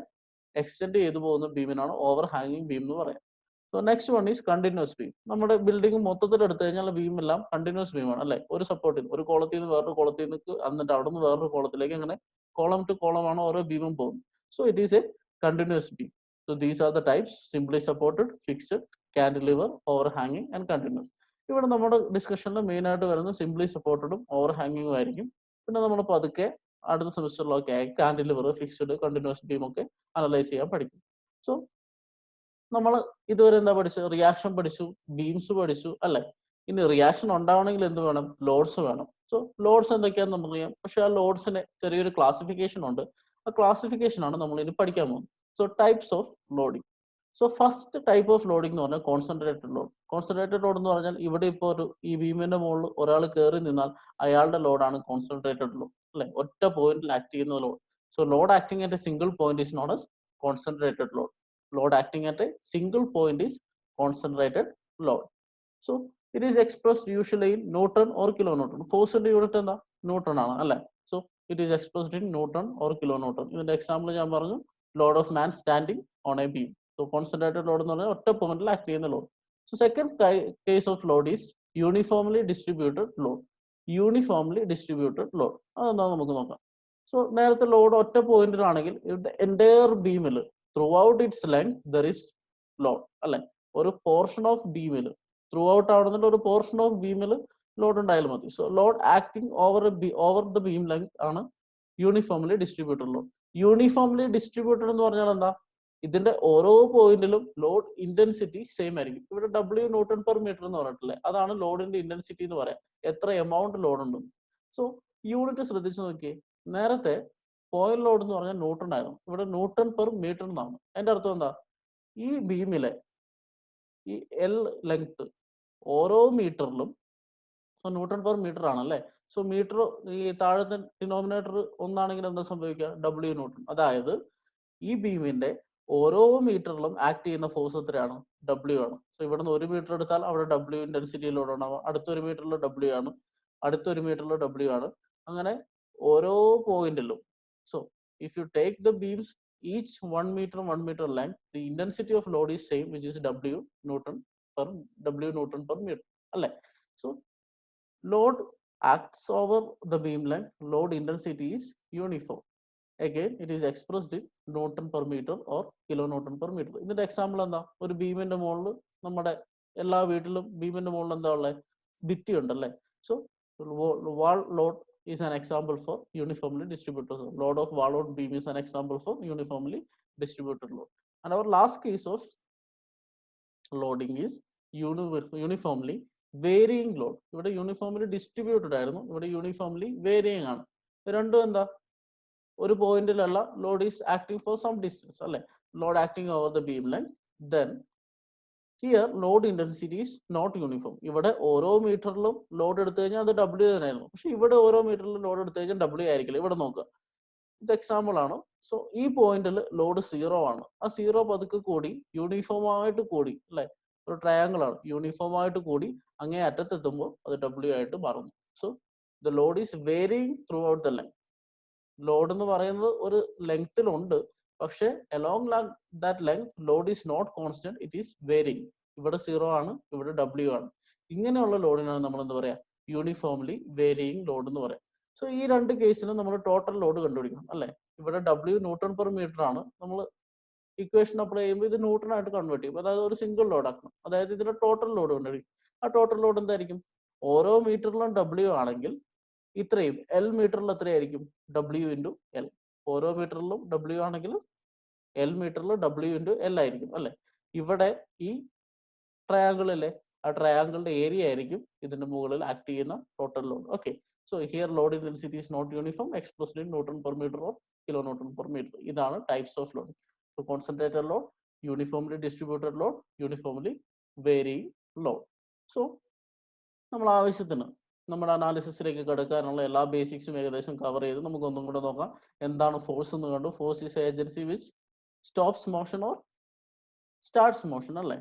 എക്സ്റ്റെൻഡ് ചെയ്തു പോകുന്ന ബീമിനാണ് ഓവർ ഹാങ്ങിങ് ബീം എന്ന് പറയുന്നത്. So next one is continuous beam. നമ്മുടെ ബിൽഡിംഗ് മൊത്തത്തിൽ എടുത്തു കഴിഞ്ഞാൽ ബീം എല്ലാം കണ്ടിന്യൂസ് ബീമാണ് അല്ലെ. ഒരു സപ്പോർട്ടിൽ ഒരു കോളത്തിൽ നിന്ന് വേറൊരു കോളത്തിൽ നിന്ന് എന്നിട്ട് അവിടെ നിന്ന് വേറൊരു കോളത്തിലേക്ക് അങ്ങനെ കോളം ടു കോളം ആണ് ഓരോ ബീമും പോകുന്നത്. So it is A continuous beam. So these are the types: simply supported, fixed, cantilever, overhanging and continuous. ഇവിടെ നമ്മുടെ ഡിസ്കഷനിൽ മെയിൻ ആയിട്ട് വരുന്നത് സിംപ്ലി സപ്പോർട്ടഡും ഓവർ ഹാങ്ങിങ്ങും ആയിരിക്കും. പിന്നെ നമ്മൾ പതുക്കെ അടുത്ത സെമിസ്റ്ററിലൊക്കെ ആയി കാന്റിലിവർ, ഫിക്സ്ഡ്, കണ്ടിന്യൂസ് ബീം ഒക്കെ അനലൈസ് ചെയ്യാൻ പഠിക്കും. സോ നമ്മൾ ഇതുവരെ എന്താ പഠിച്ചു? റിയാക്ഷൻ പഠിച്ചു, ബീംസ് പഠിച്ചു അല്ലെ. ഇനി റിയാക്ഷൻ ഉണ്ടാവണമെങ്കിൽ എന്ത് വേണം? ലോഡ്സ് വേണം. സോ ലോഡ്സ് എന്തൊക്കെയാണെന്ന് നമുക്കറിയാം. പക്ഷെ ആ ലോഡ്സിന് ചെറിയൊരു ക്ലാസിഫിക്കേഷൻ ഉണ്ട്. ആ ക്ലാസിഫിക്കേഷൻ ആണ് നമ്മൾ ഇനി പഠിക്കാൻ പോകുന്നത്. So types of loading. So first type of loading എന്ന് പറഞ്ഞാൽ കോൺസെൻട്രേറ്റഡ് ലോഡ്. കോൺസെൻട്രേറ്റഡ് ലോഡ് എന്ന് പറഞ്ഞാൽ ഇവിടെ ഇപ്പോൾ ഒരു ഈ ബീമിന്റെ മുകളിൽ ഒരാൾ കയറി നിന്നാൽ അയാളുടെ ലോഡാണ് കോൺസെൻട്രേറ്റഡ് ലോഡ് അല്ലെ. ഒറ്റ പോയിന്റിൽ ആക്ട് ചെയ്യുന്ന load. So load acting at A single point is known as concentrated load. Load acting at a single point is concentrated load. So it is expressed usually in Newton or kilonewton. Force in unit എന്താ? Newton ആണ് അല്ലെ. So it is expressed in Newton or kilonewton. ഇതിന്റെ example ഞാൻ പറഞ്ഞു, load of man standing on a beam. So concentrated load എന്ന് പറഞ്ഞാൽ ഒറ്റ പോയിന്റിൽ ആക്ട് ചെയ്യുന്ന load. So second case of load is uniformly distributed load. Uniformly distributed load. അതെന്താ നമുക്ക് നോക്കാം. സോ നേരത്തെ ലോഡ് ഒറ്റ പോയിന്റിലാണെങ്കിൽ എൻറ്റയർ ബീമിൽ throughout its length there is load അല്ലെ. ഒരു പോർഷൻ ഓഫ് ബീമിൽ ത്രൂ ഔട്ട് ആവുന്നതിന്റെ ഒരു പോർഷൻ ഓഫ് ബീമിൽ ലോഡ് ഉണ്ടായാലും മതി. So load acting over the beam length ആണ് uniformly distributed load. Uniformly distributed എന്ന് പറഞ്ഞാൽ എന്താ? ഇതിന്റെ ഓരോ പോയിന്റിലും ലോഡ് ഇന്റൻസിറ്റി സെയിം ആയിരിക്കും. ഇവിടെ W ന്യൂട്ടൺ പെർ മീറ്റർ എന്ന് പറഞ്ഞിട്ടില്ലേ, അതാണ് ലോഡിന്റെ ഇന്റൻസിറ്റി എന്ന് പറയാം. എത്ര എമൗണ്ട് ലോഡ് ഉണ്ടെന്ന്. സോ യൂണിറ്റ് ശ്രദ്ധിച്ചു നോക്കിയേ. നേരത്തെ പോയിന്റ് ലോഡ് എന്ന് പറഞ്ഞാൽ ന്യൂട്ടൺ ആയിരുന്നു. ഇവിടെ ന്യൂട്ടൺ പെർ മീറ്റർ എന്നാണ്. അതിന്റെ അർത്ഥം എന്താ? ഈ ബീമിലെ ഈ എൽ ലെങ്ത് ഓരോ മീറ്ററിലും ന്യൂട്ടൺ പെർ മീറ്റർ ആണല്ലേ. സോ മീറ്റർ ഈ താഴത്തെ ഡിനോമിനേറ്റർ ഒന്നാണെങ്കിൽ എന്താ സംഭവിക്കുക? W newton. അതായത് ഈ ബീമിന്റെ ഓരോ മീറ്ററിലും ആക്ട് ചെയ്യുന്ന ഫോഴ്സ് എത്രയാണ്? W ആണ്. സോ ഇവിടുന്ന് ഒരു മീറ്റർ എടുത്താൽ അവിടെ W ഇന്റൻസിറ്റി ലോഡ് ഉണ്ടാവുക. അടുത്തൊരു മീറ്ററിൽ W ആണ്, അടുത്തൊരു മീറ്ററിൽ W ആണ്. അങ്ങനെ ഓരോ പോയിന്റിലും. So if you take the beams each 1 meter length, the intensity of load is same, which is W Newton per meter അല്ലെ. So load acts over the beam length. Load intensity is uniform. Again, it is expressed in Newton per meter or kilonewton per meter. ഇതിന്റെ example എന്താ? ഒരു ബീമിന്റെ മുകളിൽ നമ്മുടെ എല്ലാ വീട്ടിലും ബീമിന്റെ മുകളിൽ എന്താ ഉള്ളത്? ഭിത്തി ഉണ്ടല്ലേ. So wall load is an example for uniformly distributed load. Load of wall load beam is an example for uniformly distributed load. And our last case of loading is uniformly varying load. ഇവിടെ uniformly distributed ആയിരുന്നു, ഇവിടെ uniformly varying ആണ്. രണ്ടും എന്താ? ഒരു പോയിന്റിലുള്ള load is acting for some distance അല്ലെ. Load acting over the beam length. Then here load intensity is not uniform. ഇവിടെ ഓരോ മീറ്ററിലും ലോഡ് എടുത്തു കഴിഞ്ഞാൽ അത് W തന്നെയായിരുന്നു. പക്ഷെ ഇവിടെ ഓരോ മീറ്ററിലും ലോഡ് എടുത്തു കഴിഞ്ഞാൽ W ആയിരിക്കില്ല. ഇവിടെ നോക്കുക, ഇത് എക്സാമ്പിൾ ആണ്. സോ ഈ പോയിന്റിൽ ലോഡ് 0 ആണ്. ആ 0 പതുക്കെ കൂടി യൂണിഫോം ആയിട്ട് കൂടി അല്ലെ. ഒരു ട്രയാങ്കിൾ ആണ്, യൂണിഫോം ആയിട്ട് കൂടി അങ്ങേ അറ്റത്തെത്തുമ്പോൾ അത് W ആയിട്ട് മാറുന്നു. So the load is varying throughout the length. Load എന്ന് പറയുന്നത് ഒരു ലെങ്ത്തിലുണ്ട്, പക്ഷെ along that length load is not constant, it is varying. ഇവിടെ 0 ആണ്, ഇവിടെ W ആണ്. ഇങ്ങനെയുള്ള ലോഡിനാണ് നമ്മൾ എന്താ പറയാ? യൂണിഫോംലി വേരിയിങ് ലോഡ് എന്ന് പറയാം. സോ ഈ രണ്ട് കേസിലും നമ്മൾ ടോട്ടൽ ലോഡ് കണ്ടുപിടിക്കണം അല്ലെ. ഇവിടെ W ന്യൂട്ടൺ പെർ മീറ്റർ ആണ്. നമ്മൾ ഇക്വേഷൻ അപ്ലൈ ചെയ്യുമ്പോൾ ഇത് ന്യൂട്ടൺ ആയിട്ട് കൺവേർട്ട് ചെയ്യും. അതായത് ഒരു സിംഗിൾ ലോഡ് ആക്കണം. അതായത് ഇതിന്റെ ടോട്ടൽ ലോഡ് കണ്ടുപിടിക്കും. ആ ടോട്ടൽ ലോഡ് എന്തായിരിക്കും? ഓരോ മീറ്ററിലും W ആണെങ്കിൽ ഇത്രയും L മീറ്ററിൽ എത്രയായിരിക്കും? W into L. ഓരോ മീറ്ററിലും W ആണെങ്കിൽ L മീറ്ററിൽ W ഇൻറ്റു L ആയിരിക്കും അല്ലെ. ഇവിടെ ഈ ട്രയാങ്കിളിലെ ആ ട്രയാങ്കിളിന്റെ ഏരിയ ആയിരിക്കും ഇതിന്റെ മുകളിൽ ആക്ട് ചെയ്യുന്ന total load. Okay. So here load intensity is not uniform, expressed in newton per metre or kilonewton per metre. ഇതാണ് types of load. So concentrated load, uniformly distributed load, uniformly varying load. So നമ്മൾ ആവശ്യത്തിന് നമ്മുടെ അനാലിസിസിലേക്ക് കിടക്കാനുള്ള എല്ലാ ബേസിക്സും ഏകദേശം cover ചെയ്ത് നമുക്ക് ഒന്നും കൂടെ നോക്കാം. എന്താണ് ഫോഴ്സ് എന്ന് കണ്ടു. Force is agency which stops motion or starts motion അല്ലേ.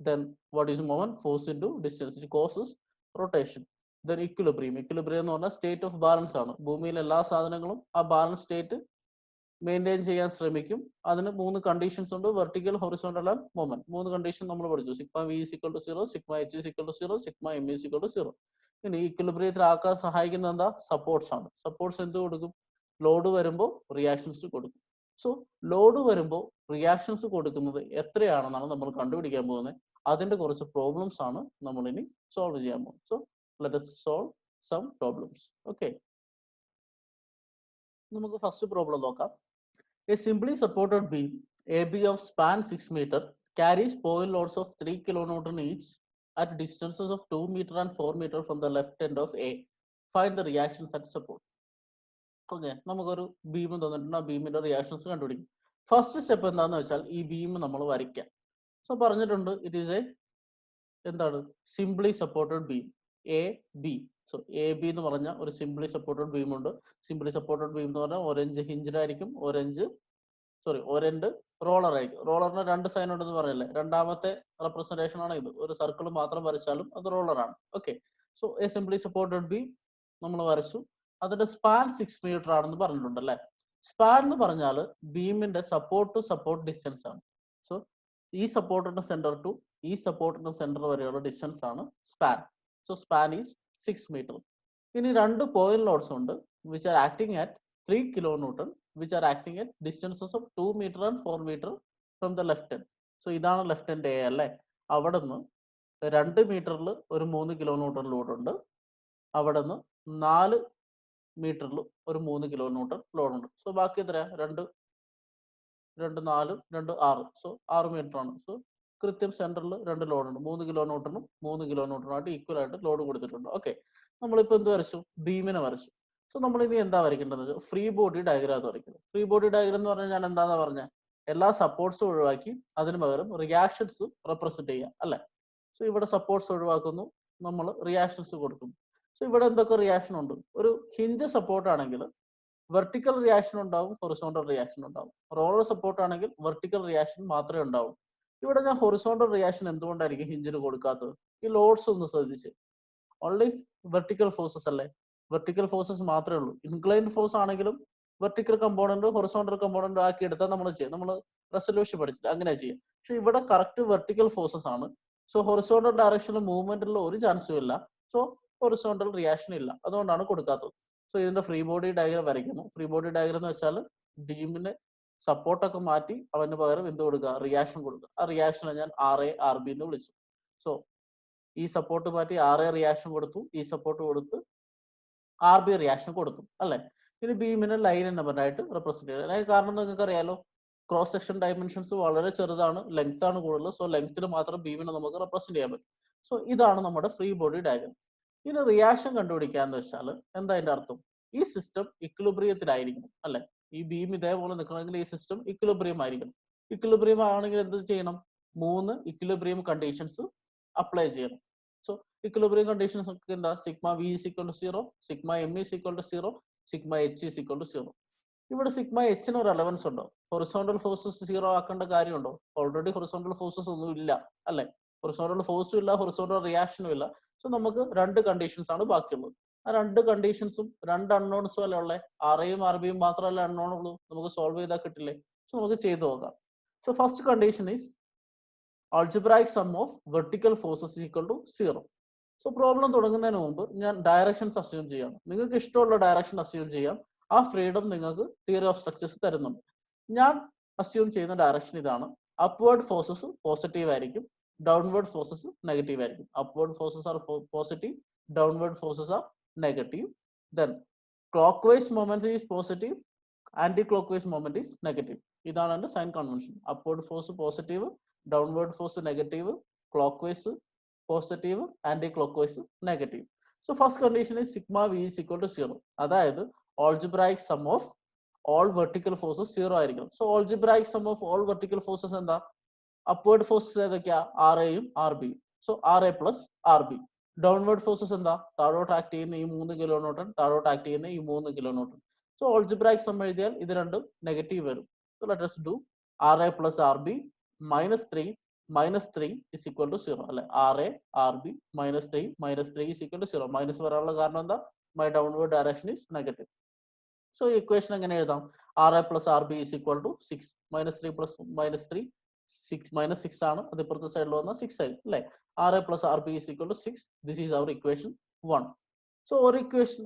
Then what is moment? Force into distance which causes rotation. Then equilibrium. Equilibrium എന്ന് പറഞ്ഞാൽ സ്റ്റേറ്റ് ഓഫ് ബാലൻസ് ആണ്. ഭൂമിയിലെ എല്ലാ സാധനങ്ങളും ആ ബാലൻസ് സ്റ്റേറ്റ് മെയിൻറ്റെയിൻ ചെയ്യാൻ ശ്രമിക്കും. അതിന് 3 കണ്ടീഷൻസ് ഉണ്ട്. Vertical, horizontal and moment. 3 condition നമ്മൾ പഠിച്ചു. Sigma V is equal to 0, sigma H is equal to 0, sigma M is equal to 0. ഇനി ഇക്വിലിബ്രിയത്തിലാക്കാൻ സഹായിക്കുന്ന എന്താ? സപ്പോർട്ട്സ് ആണ്. സപ്പോർട്ട്സ് എന്ത് കൊടുക്കും? ലോഡ് വരുമ്പോൾ റിയാക്ഷൻസ് കൊടുക്കും. സോ ലോഡ് വരുമ്പോൾ റിയാക്ഷൻസ് കൊടുക്കുന്നത് എത്രയാണെന്നാണ് നമ്മൾ കണ്ടുപിടിക്കാൻ പോകുന്നത്. അതിന്റെ കുറച്ച് പ്രോബ്ലംസ് ആണ് നമ്മൾ ഇനി സോൾവ് ചെയ്യാൻ പോകുന്നത്. So let us solve some problems. Okay, നമുക്ക് ഫസ്റ്റ് പ്രോബ്ലം നോക്കാം. A simply supported beam AB of span 6 meter carries point loads of 3 kilonewton each at distances of 2 meter and 4 meter from the left end of A. Find the reactions at support. Okay, നമുക്കൊരു beam തന്നിട്ടുണ്ട്. ആ ബീമിന്റെ reactions കണ്ടുപിടിക്കും. First step എന്താണെന്ന് വെച്ചാൽ ഈ beam നമ്മൾ വരയ്ക്കാം. സോ പറഞ്ഞിട്ടുണ്ട് ഇറ്റ് ഈസ് എ എന്താണ് simply supported beam A B. So A B എന്ന് പറഞ്ഞ ഒരു സിംപ്ലി സപ്പോർട്ടഡ് ബീം ഉണ്ട്. സിംപ്ലി സപ്പോർട്ടഡ് ബീം എന്ന് പറഞ്ഞാൽ ഒരഞ്ച് ഹിഞ്ചഡ് ആയിരിക്കും, ഒരെൻഡ് റോളർ ആയിരിക്കും. റോളറിന് 2 സൈൻ ഉണ്ടെന്ന് പറയല്ലേ. രണ്ടാമത്തെ റെപ്രസെന്റേഷൻ ആണ് ഇത്. ഒരു സർക്കിൾ മാത്രം വരച്ചാലും അത് റോളറാണ്. Okay, so a simply supported beam നമ്മൾ വരച്ചു. അതിന്റെ സ്പാൻ 6 മീറ്റർ ആണെന്ന് പറഞ്ഞിട്ടുണ്ട് അല്ലെ. സ്പാൻ എന്ന് പറഞ്ഞാൽ ബീമിന്റെ സപ്പോർട്ട് ടു സപ്പോർട്ട് ഡിസ്റ്റൻസ് ആണ്. സോ ഈ സപ്പോർട്ടിന്റെ സെന്റർ ടു ഈ സപ്പോർട്ടിന്റെ സെന്റർ വരെയുള്ള ഡിസ്റ്റൻസ് ആണ് span. So span is 6 metre. ഇനി 2 പോയിന്റ് ലോഡ്സ് ഉണ്ട് which are acting at 3 kilo newton which are acting at distances of 2 metre and 4 metre from the left end. So ഇതാണ് left end A അല്ലേ. അവിടെ നിന്ന് 2 മീറ്ററിൽ ഒരു 3 kilo newton load ഉണ്ട്. അവിടെ നിന്ന് 4 മീറ്ററിൽ ഒരു 3 കിലോ ന്യൂട്ടൺ ലോഡ് ഉണ്ട്. സോ ബാക്കി എത്രയാ? 2 4 2 6. സോ 6 മീറ്റർ ആണ്. സോ കൃത്യം സെന്ററിൽ 2 ലോഡ് ഉണ്ട്. 3 കിലോ ന്യൂട്ടണും 3 കിലോ ന്യൂട്ടണുമായിട്ട് ഈക്വൽ ആയിട്ട് ലോഡ് കൊടുത്തിട്ടുണ്ട്. ഓക്കെ, നമ്മളിപ്പോൾ എന്ത് വരച്ചു? ബീമിനെ വരച്ചു. സോ നമ്മൾ ഇനി എന്താ വരയ്ക്കേണ്ടത്? ഫ്രീ ബോഡി ഡയഗ്രാം വരയ്ക്കുന്നത്. ഫ്രീ ബോഡി ഡയഗ്രാം എന്ന് പറഞ്ഞാൽ ഞാൻ എന്താണെന്ന് പറഞ്ഞാൽ എല്ലാ സപ്പോർട്ട്സും ഒഴിവാക്കി അതിന് പകരം റിയാക്ഷൻസ് റെപ്രസെന്റ് ചെയ്യുക അല്ലെ. സോ ഇവിടെ സപ്പോർട്ട്സ് ഒഴിവാക്കുന്നു, നമ്മൾ റിയാക്ഷൻസ് കൊടുക്കുന്നു. സോ ഇവിടെ എന്തൊക്കെ റിയാക്ഷൻ ഉണ്ട്? ഒരു ഹിഞ്ച് സപ്പോർട്ട് ആണെങ്കിൽ വെർട്ടിക്കൽ റിയാക്ഷൻ ഉണ്ടാവും, ഹൊറിസോണ്ടൽ റിയാക്ഷൻ ഉണ്ടാവും. റോളർ സപ്പോർട്ട് ആണെങ്കിൽ വെർട്ടിക്കൽ റിയാക്ഷൻ മാത്രമേ ഉണ്ടാവൂ. ഇവിടെ ഞാൻ ഹൊറിസോണ്ടൽ റിയാക്ഷൻ എന്തുകൊണ്ടായിരിക്കും ഹിഞ്ചിന് കൊടുക്കാത്തത്? ഈ ലോഡ്സ് ഒന്ന് ശ്രദ്ധിച്ച്. ഓൺലി വെർട്ടിക്കൽ ഫോഴ്സസ് അല്ലേ, വെർട്ടിക്കൽ ഫോഴ്സസ് മാത്രമേ ഉള്ളൂ. ഇൻക്ലൈൻഡ് ഫോഴ്സ് ആണെങ്കിലും വെർട്ടിക്കൽ കമ്പോണന്റ് ഹൊറിസോണ്ടൽ കമ്പോണന്റ് ആക്കി എടുത്താൽ നമ്മൾ ചെയ്യും. നമ്മൾ റെസൊല്യൂഷൻ പഠിച്ചിട്ട് അങ്ങനെ ചെയ്യും. പക്ഷെ ഇവിടെ കറക്റ്റ് വെർട്ടിക്കൽ ഫോഴ്സസ് ആണ്. സോ ഹൊറിസോണ്ടൽ ഡയറക്ഷനിൽ മൂവ്മെന്റിൽ ഒരു ചാൻസും ഇല്ല. സോ ഹൊറിസോണ്ടൽ റിയാക്ഷൻ ഇല്ല, അതുകൊണ്ടാണ് കൊടുക്കാത്തത്. സോ ഇതിന്റെ ഫ്രീ ബോഡി ഡയഗ്രാം വരയ്ക്കുന്നു. ഫ്രീ ബോഡി ഡയഗ്രാം എന്ന് വെച്ചാൽ ബീമിന് സപ്പോർട്ടൊക്കെ മാറ്റി അവന് പകരം എന്ത് കൊടുക്കുക? റിയാക്ഷൻ കൊടുക്കുക. ആ റിയാക്ഷനെ ഞാൻ RA/RB എന്ന് വിളിച്ചു. സോ ഈ സപ്പോർട്ട് മാറ്റി RA റിയാക്ഷൻ കൊടുത്തു, ഈ സപ്പോർട്ട് കൊടുത്ത് RB റിയാക്ഷൻ കൊടുത്തു അല്ലെ. ഇനി ബീമിനെ ലൈൻ നമ്പറായിട്ട് റെപ്രസെന്റ് ചെയ്യുക. അതിന് കാരണം നിങ്ങൾക്ക് അറിയാലോ, ക്രോസ് സെക്ഷൻ ഡയമെൻഷൻസ് വളരെ ചെറുതാണ്, ലെങ്ത് ആണ് കൂടുതൽ. സോ ലെങ്ത്തിൽ മാത്രം ബീമിനെ നമുക്ക് റെപ്രസെന്റ് ചെയ്യാൻ പറ്റും. സോ ഇതാണ് നമ്മുടെ ഫ്രീ ബോഡി ഡയഗ്രാം. ഇനി റിയാക്ഷൻ കണ്ടുപിടിക്കാന്ന് വെച്ചാൽ എന്താ അതിന്റെ അർത്ഥം? ഈ സിസ്റ്റം ഇക്വിലിബ്രിയത്തിലായിരിക്കണം അല്ലെ. ഈ ബീം ഇതേപോലെ നിൽക്കണമെങ്കിൽ ഈ സിസ്റ്റം ഇക്വിലിബ്രിയം ആയിരിക്കണം. ഇക്വിലിബ്രിയം ആണെങ്കിൽ എന്ത് ചെയ്യണം? 3 ഇക്വിലിബ്രിയം കണ്ടീഷൻസ് അപ്ലൈ ചെയ്യണം. സോ ഇക്വിലിബ്രിയം കണ്ടീഷൻസ് ഒക്കെ എന്താ? Sigma V is equal to 0, sigma M is equal to 0, sigma H is equal to 0. ഇവിടെ സിഗ്മ എച്ചിന് ഒരു റെലവൻസ് ഉണ്ടോ? ഹൊറിസോണ്ടൽ ഫോഴ്സസ് 0 ആക്കേണ്ട കാര്യമുണ്ടോ? ഓൾറെഡി ഹൊറിസോണ്ടൽ ഫോഴ്സസ് ഒന്നും ഇല്ല അല്ലെ. ഹൊറിസോണ്ടൽ ഫോഴ്സും ഇല്ല, ഹൊറിസോണ്ടൽ റിയാക്ഷനും ഇല്ല. സോ നമുക്ക് 2 കണ്ടീഷൻസ് ആണ് ബാക്കിയുള്ളത്. ആ 2 കണ്ടീഷൻസും 2 അൺനോൺസും അല്ലേ ഉള്ളത്. RAയും RBയും മാത്രമല്ല അൺനോൺ ഉള്ളൂ. നമുക്ക് സോൾവ് ചെയ്താൽ കിട്ടില്ലേ. സോ നമുക്ക് ചെയ്തു നോക്കാം. So first condition is algebraic sum of vertical forces equal to 0. So problem തുടങ്ങുന്നതിന് മുമ്പ് ഞാൻ ഡയറക്ഷൻസ് അസ്യൂം ചെയ്യണം. നിങ്ങൾക്ക് ഇഷ്ടമുള്ള ഡയറക്ഷൻ അസ്യൂം ചെയ്യാം. ആ ഫ്രീഡം നിങ്ങൾക്ക് തിയറി ഓഫ് സ്ട്രക്ചേഴ്സ് തരുന്നുണ്ട്. ഞാൻ അസ്യൂം ചെയ്യുന്ന ഡയറക്ഷൻ ഇതാണ്. അപ്വേർഡ് ഫോഴ്സസ് പോസിറ്റീവ് ആയിരിക്കും, ഡൗൺവേർഡ് ഫോഴ്സസ് നെഗറ്റീവ് ആയിരിക്കും. Upward forces are positive, downward forces are negative. Then clockwise moment is positive, anti-clockwise moment is negative. ഇതാണ് എൻ്റെ sign convention. Upward force positive, downward force negative, clockwise positive, anticlockwise negative. So first condition is sigma v is equal to 0. അതായത് algebraic sum of all vertical forces 0 ആയിരിക്കണം. So algebraic sum of all vertical forces എന്താ? Upward forces ഏതൊക്കെയാ? RAയും RBയും. So RA plus RB. Downward forces എന്താ? താഴോട്ട് act ചെയ്യുന്ന ഈ 3 കിലോ ന്യൂട്ടൺ, താഴോട്ട് ആക്ട് ചെയ്യുന്ന ഈ 3 kilo newton. So algebraic sum എഴുതിയാൽ ഇത് രണ്ടും നെഗറ്റീവ് വരും. So let us do RA plus RB minus 3 is equal to 0 അല്ലെ. RA RB minus 3 is equal to 0. Minus വരാനുള്ള കാരണം എന്താ? My downward direction is negative. So ഈ ഇക്വേഷൻ എങ്ങനെ എഴുതാം? RA plus RB is equal to 6. -3 plus -3 -6 ആണ്. അത് ഇപ്പുറത്തെ സൈഡിൽ വന്നാൽ 6 ആയി അല്ലെ. RA plus RB is equal to 6. This is our equation 1. So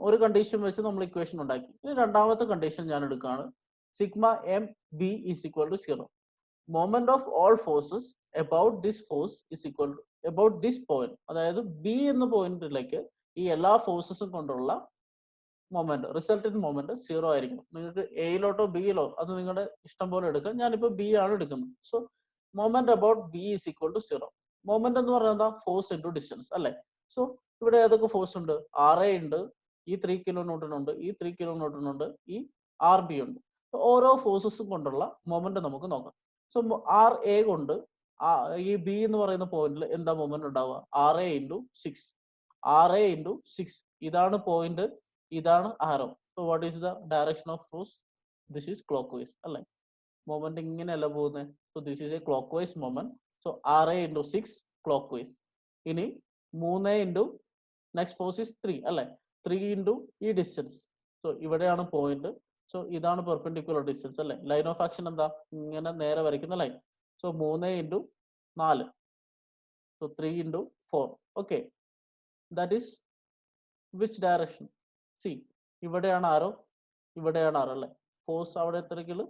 ഒരു കണ്ടീഷൻ വെച്ച് നമ്മൾ ഇക്വേഷൻ ഉണ്ടാക്കി. ഇനി രണ്ടാമത്തെ കണ്ടീഷൻ ഞാൻ എടുക്കുകയാണ്. Sigma M B is equal to 0. Moment of all forces about this force is equal to about this point. അതായത് B എന്ന പോയിന്റിലേക്ക് ഈ എല്ലാ ഫോഴ്സസും കൊണ്ടുള്ള മൊമെന്റ്, റിസൾട്ടന്റ് മൊമെന്റ് 0 ആയിരിക്കും. നിങ്ങൾക്ക് എയിലോട്ടോ ബിയിലോ അത് നിങ്ങളുടെ ഇഷ്ടം പോലെ എടുക്കാം. ഞാനിപ്പോൾ ബി ആണ് എടുക്കുന്നത്. So moment about B is equal to 0. Moment എന്ന് പറയുന്നത് എന്താ? ഫോഴ്സ് ഇൻറ്റു ഡിസ്റ്റൻസ് അല്ലെ. സോ ഇവിടെ ഏതൊക്കെ ഫോഴ്സ് ഉണ്ട്? RA ഉണ്ട്, ഈ 3 കിലോ ന്യൂട്ടൺ ഉണ്ട്, ഈ 3 കിലോ ന്യൂട്ടൺ ഉണ്ട്, ഈ RB ഉണ്ട്. ഓരോ ഫോഴ്സസും കൊണ്ടുള്ള മൊമെന്റ് നമുക്ക് നോക്കാം. സോ RA കൊണ്ട് ഈ ബി എന്ന് പറയുന്ന പോയിന്റിൽ എന്താ മൊമെന്റ് ഉണ്ടാവുക? RA into 6. RA ഇൻറ്റു 6 ഇതാണ് പോയിന്റ്, ഇതാണ് arrow. So what is the direction of force? This is clockwise അല്ലെ. മൊമെന്റ് ഇങ്ങനെയല്ല പോകുന്നത്. So this is a clockwise moment. So RA into 6 clock vice. ഇനി 3 into next force is 3 അല്ലെ. 3 into ഈ distance. So ഇവിടെയാണ് point. So ഇതാണ് perpendicular distance അല്ലെ. Line of action എന്താ? ഇങ്ങനെ നേരെ വരയ്ക്കുന്ന line. So 3 into 4. So 3 into 4. Okay, that is which direction? C, ഇവിടെയാണ് ആരോ, ഇവിടെയാണ് ആരോ അല്ലെ. ഫോഴ്സ് അവിടെ എത്രയെങ്കിൽ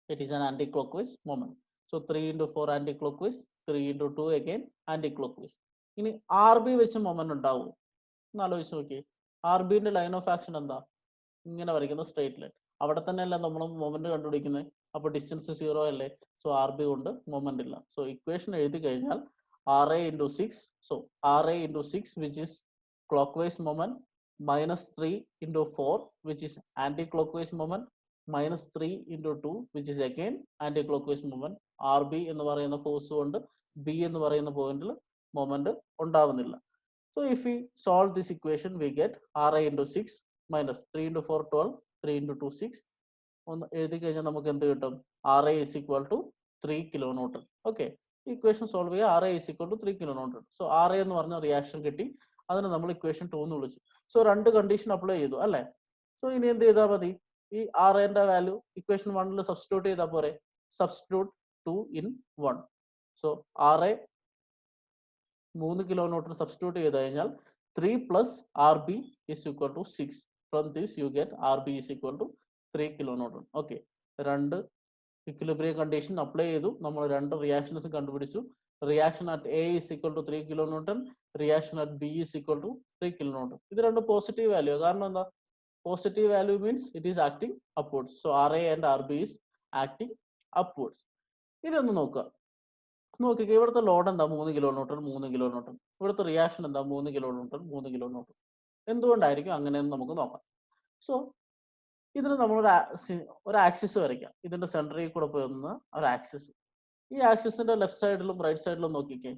it is an anti-clockwise moment. So 3 into 4 anti-clockwise, 3 into 2 again anti-clockwise. ഇനി RB വെച്ച് മൊമെന്റ് ഉണ്ടാവും എന്ന് ആലോചിച്ച് നോക്കി. RBന്റെ ലൈൻ ഓഫ് ആക്ഷൻ എന്താ? ഇങ്ങനെ വരയ്ക്കുന്ന സ്ട്രേറ്റ് ലൈൻ. അവിടെ തന്നെയല്ല നമ്മൾ മൊമെന്റ് കണ്ടുപിടിക്കുന്നത്. അപ്പൊ ഡിസ്റ്റൻസ് 0 അല്ലേ. സോ RB കൊണ്ട് മൊമെന്റ് ഇല്ല. സോ ഇക്വേഷൻ എഴുതി കഴിഞ്ഞാൽ RA into 6. So RA into 6 which is clockwise moment, minus 3 into 4 which is anti-clockwise moment, minus 3 into 2 which is again anti-clockwise moment. RB എന്ന് പറയുന്ന ഫോഴ്സ് കൊണ്ട് B എന്ന് പറയുന്ന പോയിന്റിൽ മൊമെന്റ് ഉണ്ടാവുന്നില്ല. So if we solve this equation we get RA into 6 minus 3 into 4 12, 3 into 2 6. ഒന്ന് എഴുതി കഴിഞ്ഞാൽ നമുക്ക് എന്ത് കിട്ടും? RA is equal to 3 kilo newton. Okay, equation solve ചെയ്യുക. RA is equal to 3 kilo newton. So RA എന്ന് പറഞ്ഞ റിയാക്ഷൻ കിട്ടി. അതിന് നമ്മൾ ഇക്വേഷൻ 2 എന്ന് വിളിച്ചു. സോ രണ്ട് കണ്ടീഷൻ അപ്ലൈ ചെയ്തു അല്ലെ. സോ ഇനി എന്ത് ചെയ്താൽ മതി? ഈ RAന്റെ വാല്യൂ ഇക്വേഷൻ 1 സബ്സ്റ്റിറ്റ്യൂട്ട് ചെയ്താൽ പോരെ. Substitute 2 in 1. So RA 3 kilo newton substitute ചെയ്ത് കഴിഞ്ഞാൽ 3 plus RB is equal to 6. From this you get RB is equal to 3 kilo newton. Okay, രണ്ട് ഇക്വിലിബ്രിയം കണ്ടീഷൻ അപ്ലൈ ചെയ്തു. നമ്മൾ രണ്ട് റിയാക്ഷൻസ് കണ്ടുപിടിച്ചു. Reaction at A is equal to 3 kilo newton, reaction at B is equal to 3 kilo newton. ഇത് രണ്ട് positive value. കാരണം എന്താ? Positive value means it is acting upwards. So RA and RB is acting upwards. ഇതൊന്ന് നോക്കുക. നോക്കിക്കേ, ഇവിടുത്തെ load എന്താ? 3 kilo newton, 3 kilo newton. ഇവിടുത്തെ റിയാക്ഷൻ എന്താ? 3 കിലോ ന്യൂട്ടൺ, 3 കിലോ ന്യൂട്ടൺ. എന്തുകൊണ്ടായിരിക്കും അങ്ങനെയെന്ന് നമുക്ക് നോക്കാം. സോ ഇതിന് നമ്മൾ ഒരു ആക്സിസ് വരയ്ക്കാം. ഇതിന്റെ സെന്ററിൽ കൂടെ പോകുന്ന ഒരു ആക്സിസ്. ഈ ആക്സിസിന്റെ ലെഫ്റ്റ് സൈഡിലും റൈറ്റ് സൈഡിലും നോക്കിക്കേ.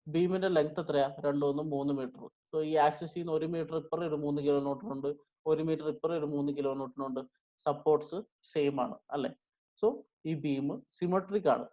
ബീമിന്റെ ലെങ്ത് എത്രയാ? 2 1 3 മീറ്റർ. സോ ഈ ആക്സിസിൽ നിന്ന് 1 മീറ്റർ ഇപ്പുറം ഒരു 3 കിലോ ന്യൂട്ടൺ ഉണ്ട്, 1 മീറ്റർ ഇപ്പുറം ഒരു 3 കിലോ ന്യൂട്ടൺ ഉണ്ട്. സപ്പോർട്ട്സ് സെയിം ആണ് അല്ലെ. സോ ഈ ബീം സിമെട്രിക് ആണ്.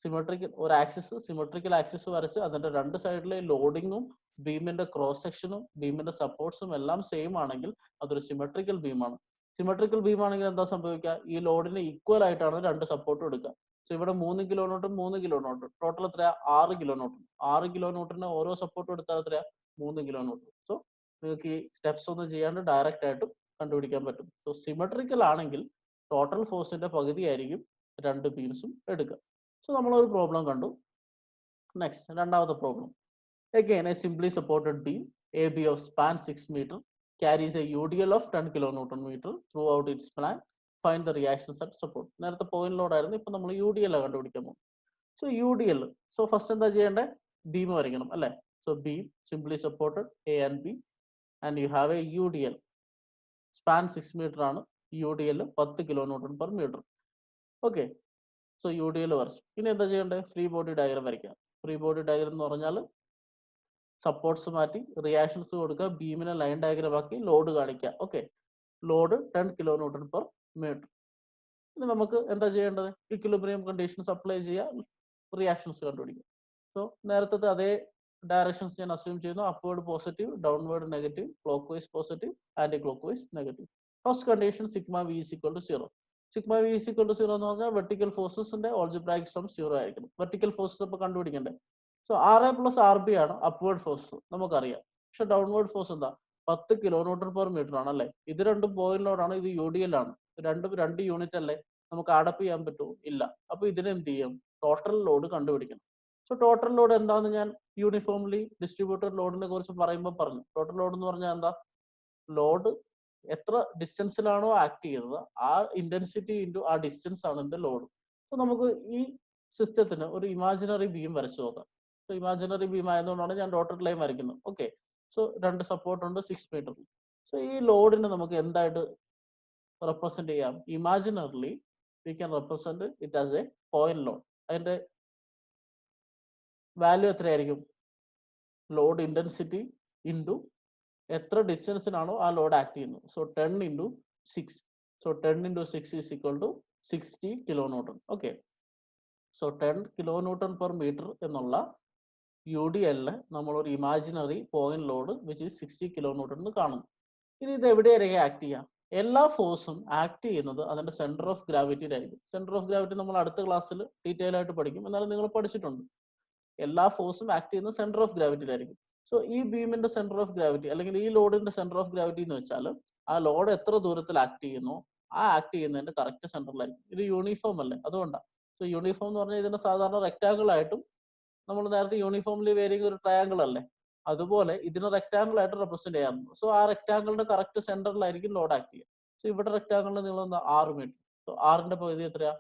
സിമെട്രിക്കൽ ഒരു ആക്സിസ്, സിമെട്രിക്കൽ ആക്സിസ് വരച്ച് അതിന്റെ രണ്ട് സൈഡിലെ ലോഡിങ്ങും ബീമിന്റെ ക്രോസ് സെക്ഷനും ബീമിന്റെ സപ്പോർട്ട്സും എല്ലാം സെയിം ആണെങ്കിൽ അതൊരു സിമെട്രിക്കൽ ബീമാണ്. സിമെട്രിക്കൽ ബീം ആണെങ്കിൽ എന്താ സംഭവിക്കുക? ഈ ലോഡിന് ഈക്വൽ ആയിട്ടാണ് രണ്ട് സപ്പോർട്ടും എടുക്കുക. സോ ഇവിടെ 3 kilo newton, 3 kilo newton, total എത്രയാ? 6 കിലോ ന്യൂട്ടൺ. 6 കിലോ ന്യൂട്ടന് ഓരോ സപ്പോർട്ടും എടുത്താൽ എത്രയാ? 3 കിലോ ന്യൂട്ടൺ. സോ നിങ്ങൾക്ക് ഈ സ്റ്റെപ്സ് ഒന്നും ചെയ്യാണ്ട് ഡയറക്റ്റ് ആയിട്ടും കണ്ടുപിടിക്കാൻ പറ്റും. സോ സിമെട്രിക്കൽ ആണെങ്കിൽ ടോട്ടൽ ഫോഴ്സിന്റെ പകുതി ആയിരിക്കും രണ്ട് ബീംസും എടുക്കുക. സോ നമ്മളൊരു പ്രോബ്ലം കണ്ടു. നെക്സ്റ്റ് രണ്ടാമത്തെ problem. Again a simply supported beam AB of span 6 meter carries a UDL of 10 kilonewton meter throughout its span. Find the reactions at support. നേരത്തെ പോയിന്റ് ലോഡ് ആയിരുന്നു, ഇപ്പൊ നമ്മൾ UDL കണ്ടുപിടിക്കാൻ പോകും. സോ UDL, സോ ഫസ്റ്റ് എന്താ ചെയ്യേണ്ടത്? Beam വരയ്ക്കണം അല്ലെ. So beam simply supported A and B and you have a UDL. Span 6 metre ആണ്. UDL 10 kilo newton per metre. Okay, so UDL വരച്ചു. ഇനി എന്താ ചെയ്യേണ്ടത്? ഫ്രീ ബോഡി ഡയഗ്രം വരയ്ക്കാം. ഫ്രീ ബോഡി ഡയഗ്രം എന്ന് പറഞ്ഞാൽ സപ്പോർട്ട്സ് മാറ്റി റിയാക്ഷൻസ് കൊടുക്കുക, ബീമിനെ ലൈൻ ഡയഗ്രാം ആക്കി ലോഡ് കാണിക്കുക. Okay, load 10 kilo newton per metre. ഇനി നമുക്ക് എന്താ ചെയ്യേണ്ടത്? ഇക്വിലിബ്രിയം കണ്ടീഷൻസ് അപ്ലൈ ചെയ്യുക, റിയാക്ഷൻസ് കണ്ടുപിടിക്കുക. സോ നേരത്തെ അതേ ഡയറക്ഷൻസ് ഞാൻ അസ്യൂം ചെയ്യുന്നു. Upward positive, downward negative, clockwise positive, anti clock vice negative. First condition sigma V is equal to 0. Sigma V is equal to 0 എന്ന് പറഞ്ഞാൽ വെർട്ടിക്കൽ ഫോഴ്സസിന്റെ ഓൾജിബ്രായിക് സം 0 ആയിരിക്കണം. Vertical forces ഇപ്പോൾ കണ്ടുപിടിക്കണ്ടേ? So R A plus R B ആണ് upward force, നമുക്കറിയാം. പക്ഷെ downward force എന്താ? 10 kilo newton per metre ആണ് അല്ലേ? ഇത് രണ്ടും പോയിന്റ് ലോഡാണ്, ഇത് യു ഡി എൽ ആണ്. രണ്ടും 2 യൂണിറ്റ് അല്ലേ? നമുക്ക് ആഡപ്പ് ചെയ്യാൻ പറ്റുമോ? ഇല്ല. അപ്പൊ ഇതിന് എന്ത് ചെയ്യും? ടോട്ടൽ ലോഡ് കണ്ടുപിടിക്കണം. സോ ടോട്ടൽ ലോഡ് എന്താന്ന് ഞാൻ യൂണിഫോംലി ഡിസ്ട്രിബ്യൂട്ടഡ് ലോഡിനെ കുറിച്ച് പറയുമ്പോൾ പറഞ്ഞു. ടോട്ടൽ ലോഡ് എന്ന് പറഞ്ഞാൽ എന്താ? ലോഡ് എത്ര ഡിസ്റ്റൻസിലാണോ ആക്ട് ചെയ്യുന്നത് ആ ഇന്റൻസിറ്റി ഇൻറ്റു ആ ഡിസ്റ്റൻസ് ആണ് എന്റെ ലോഡ്. സോ നമുക്ക് ഈ സിസ്റ്റത്തിന് ഒരു ഇമാജിനറി ബീം വരച്ചു നോക്കാം. സോ ഇമാജിനറി ബീം ആയതുകൊണ്ടാണ് ഞാൻ ഡോട്ടഡ് ലൈൻ വരയ്ക്കുന്നത്. ഓക്കെ, സോ 2 സപ്പോർട്ട് ഉണ്ട് 6 മീറ്റർ. സോ ഈ ലോഡിനെ നമുക്ക് എന്തായിട്ട് റെപ്രസെന്റ് ചെയ്യാം? Imaginarily we can represent it as a point load. അതിന്റെ വാല്യൂ എത്രയായിരിക്കും? ലോഡ് ഇന്റൻസിറ്റി ഇൻറ്റു എത്ര ഡിസ്റ്റൻസിനാണോ ആ ലോഡ് ആക്ട് ചെയ്യുന്നത്. So 10 into 6. So 10 into 6 is equal to 60 kilo newton. Okay, so 10 kilo newton per metre എന്നുള്ള U D എല്ലിന് നമ്മളൊരു imaginary point load which is 60 kilo newton എന്ന് കാണുന്നു. ഇനി ഇത് എവിടെയായിരിക്കും ആക്ട് ചെയ്യുക? എല്ലാ ഫോഴ്സും ആക്ട് ചെയ്യുന്നത് അതിന്റെ സെന്റർ ഓഫ് ഗ്രാവിറ്റിയിലായിരിക്കും. സെന്റർ ഓഫ് ഗ്രാവിറ്റി നമ്മൾ അടുത്ത ക്ലാസ്സിൽ ഡീറ്റെയിൽ ആയിട്ട് പഠിക്കും, എന്നാലും നിങ്ങൾ പഠിച്ചിട്ടുണ്ട്. എല്ലാ ഫോഴ്സും ആക്ട് ചെയ്യുന്നത് സെന്റർ ഓഫ് ഗ്രാവിറ്റിയിലായിരിക്കും. സോ ഈ ബീമിന്റെ സെന്റർ ഓഫ് ഗ്രാവിറ്റി അല്ലെങ്കിൽ ഈ ലോഡിന്റെ സെന്റർ ഓഫ് ഗ്രാവിറ്റി എന്ന് വെച്ചാൽ ആ ലോഡ് എത്ര ദൂരത്തിൽ ആക്ട് ചെയ്യുന്നു ആ ആക്ട് ചെയ്യുന്നതിന്റെ കറക്റ്റ് സെന്ററിലായിരിക്കും. ഇത് യൂണിഫോം അല്ലേ, അതുകൊണ്ടാണ്. സോ യൂണിഫോം എന്ന് പറഞ്ഞാൽ ഇതിന്റെ സാധാരണ റെക്ടാങ്കിൾ ആയിട്ടും നമ്മൾ നേരത്തെ യൂണിഫോംലി വേരിങ് ഒരു ട്രയാങ്കിൾ അല്ലേ, അതുപോലെ ഇതിനെ റെക്ടാങ്കിൾ ആയിട്ട് റെപ്രസെന്റ് ചെയ്യാറുണ്ട്. സോ ആ റെക്ടാങ്കിളിന്റെ കറക്റ്റ് സെന്ററിലായിരിക്കും ലോഡ് ആക്ട് ചെയ്യുക. സോ ഇവിടെ റെക്ടാങ്കിളിന്റെ നീളം എന്താ? 6 മീറ്റർ. സോ 6ന്റെ പകുതി എത്രയാ?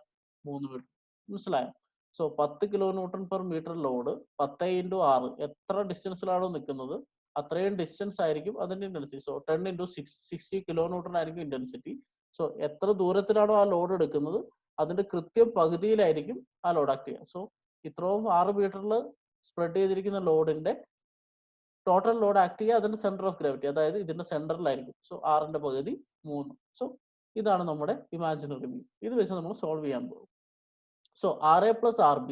3 മീറ്റർ. മനസ്സിലായോ? So 10 kilo newton per metre load 10 into 6 എത്ര ഡിസ്റ്റൻസിലാണോ നിൽക്കുന്നത് അത്രയും ഡിസ്റ്റൻസ് ആയിരിക്കും അതിന്റെ intensity. So 10 into 6 60 kilo newton ആയിരിക്കും ഇന്റൻസിറ്റി. സോ എത്ര ദൂരത്തിലാണോ ആ ലോഡ് എടുക്കുന്നത് അതിന്റെ കൃത്യം പകുതിയിലായിരിക്കും ആ ലോഡ് ആക്ട് ചെയ്യുക. സോ ഇത്രയും 6 മീറ്ററിൽ സ്പ്രെഡ് ചെയ്തിരിക്കുന്ന ലോഡിന്റെ ടോട്ടൽ ലോഡ് ആക്ട് ചെയ്യുക അതിന്റെ സെന്റർ ഓഫ് ഗ്രാവിറ്റി, അതായത് ഇതിന്റെ സെന്ററിലായിരിക്കും. സോ 6ന്റെ പകുതി 3. സോ ഇതാണ് നമ്മുടെ ഇമാജിനറി ബീം. ഇത് വെച്ച് നമ്മൾ സോൾവ് ചെയ്യാൻ പോകും. So RA plus RB,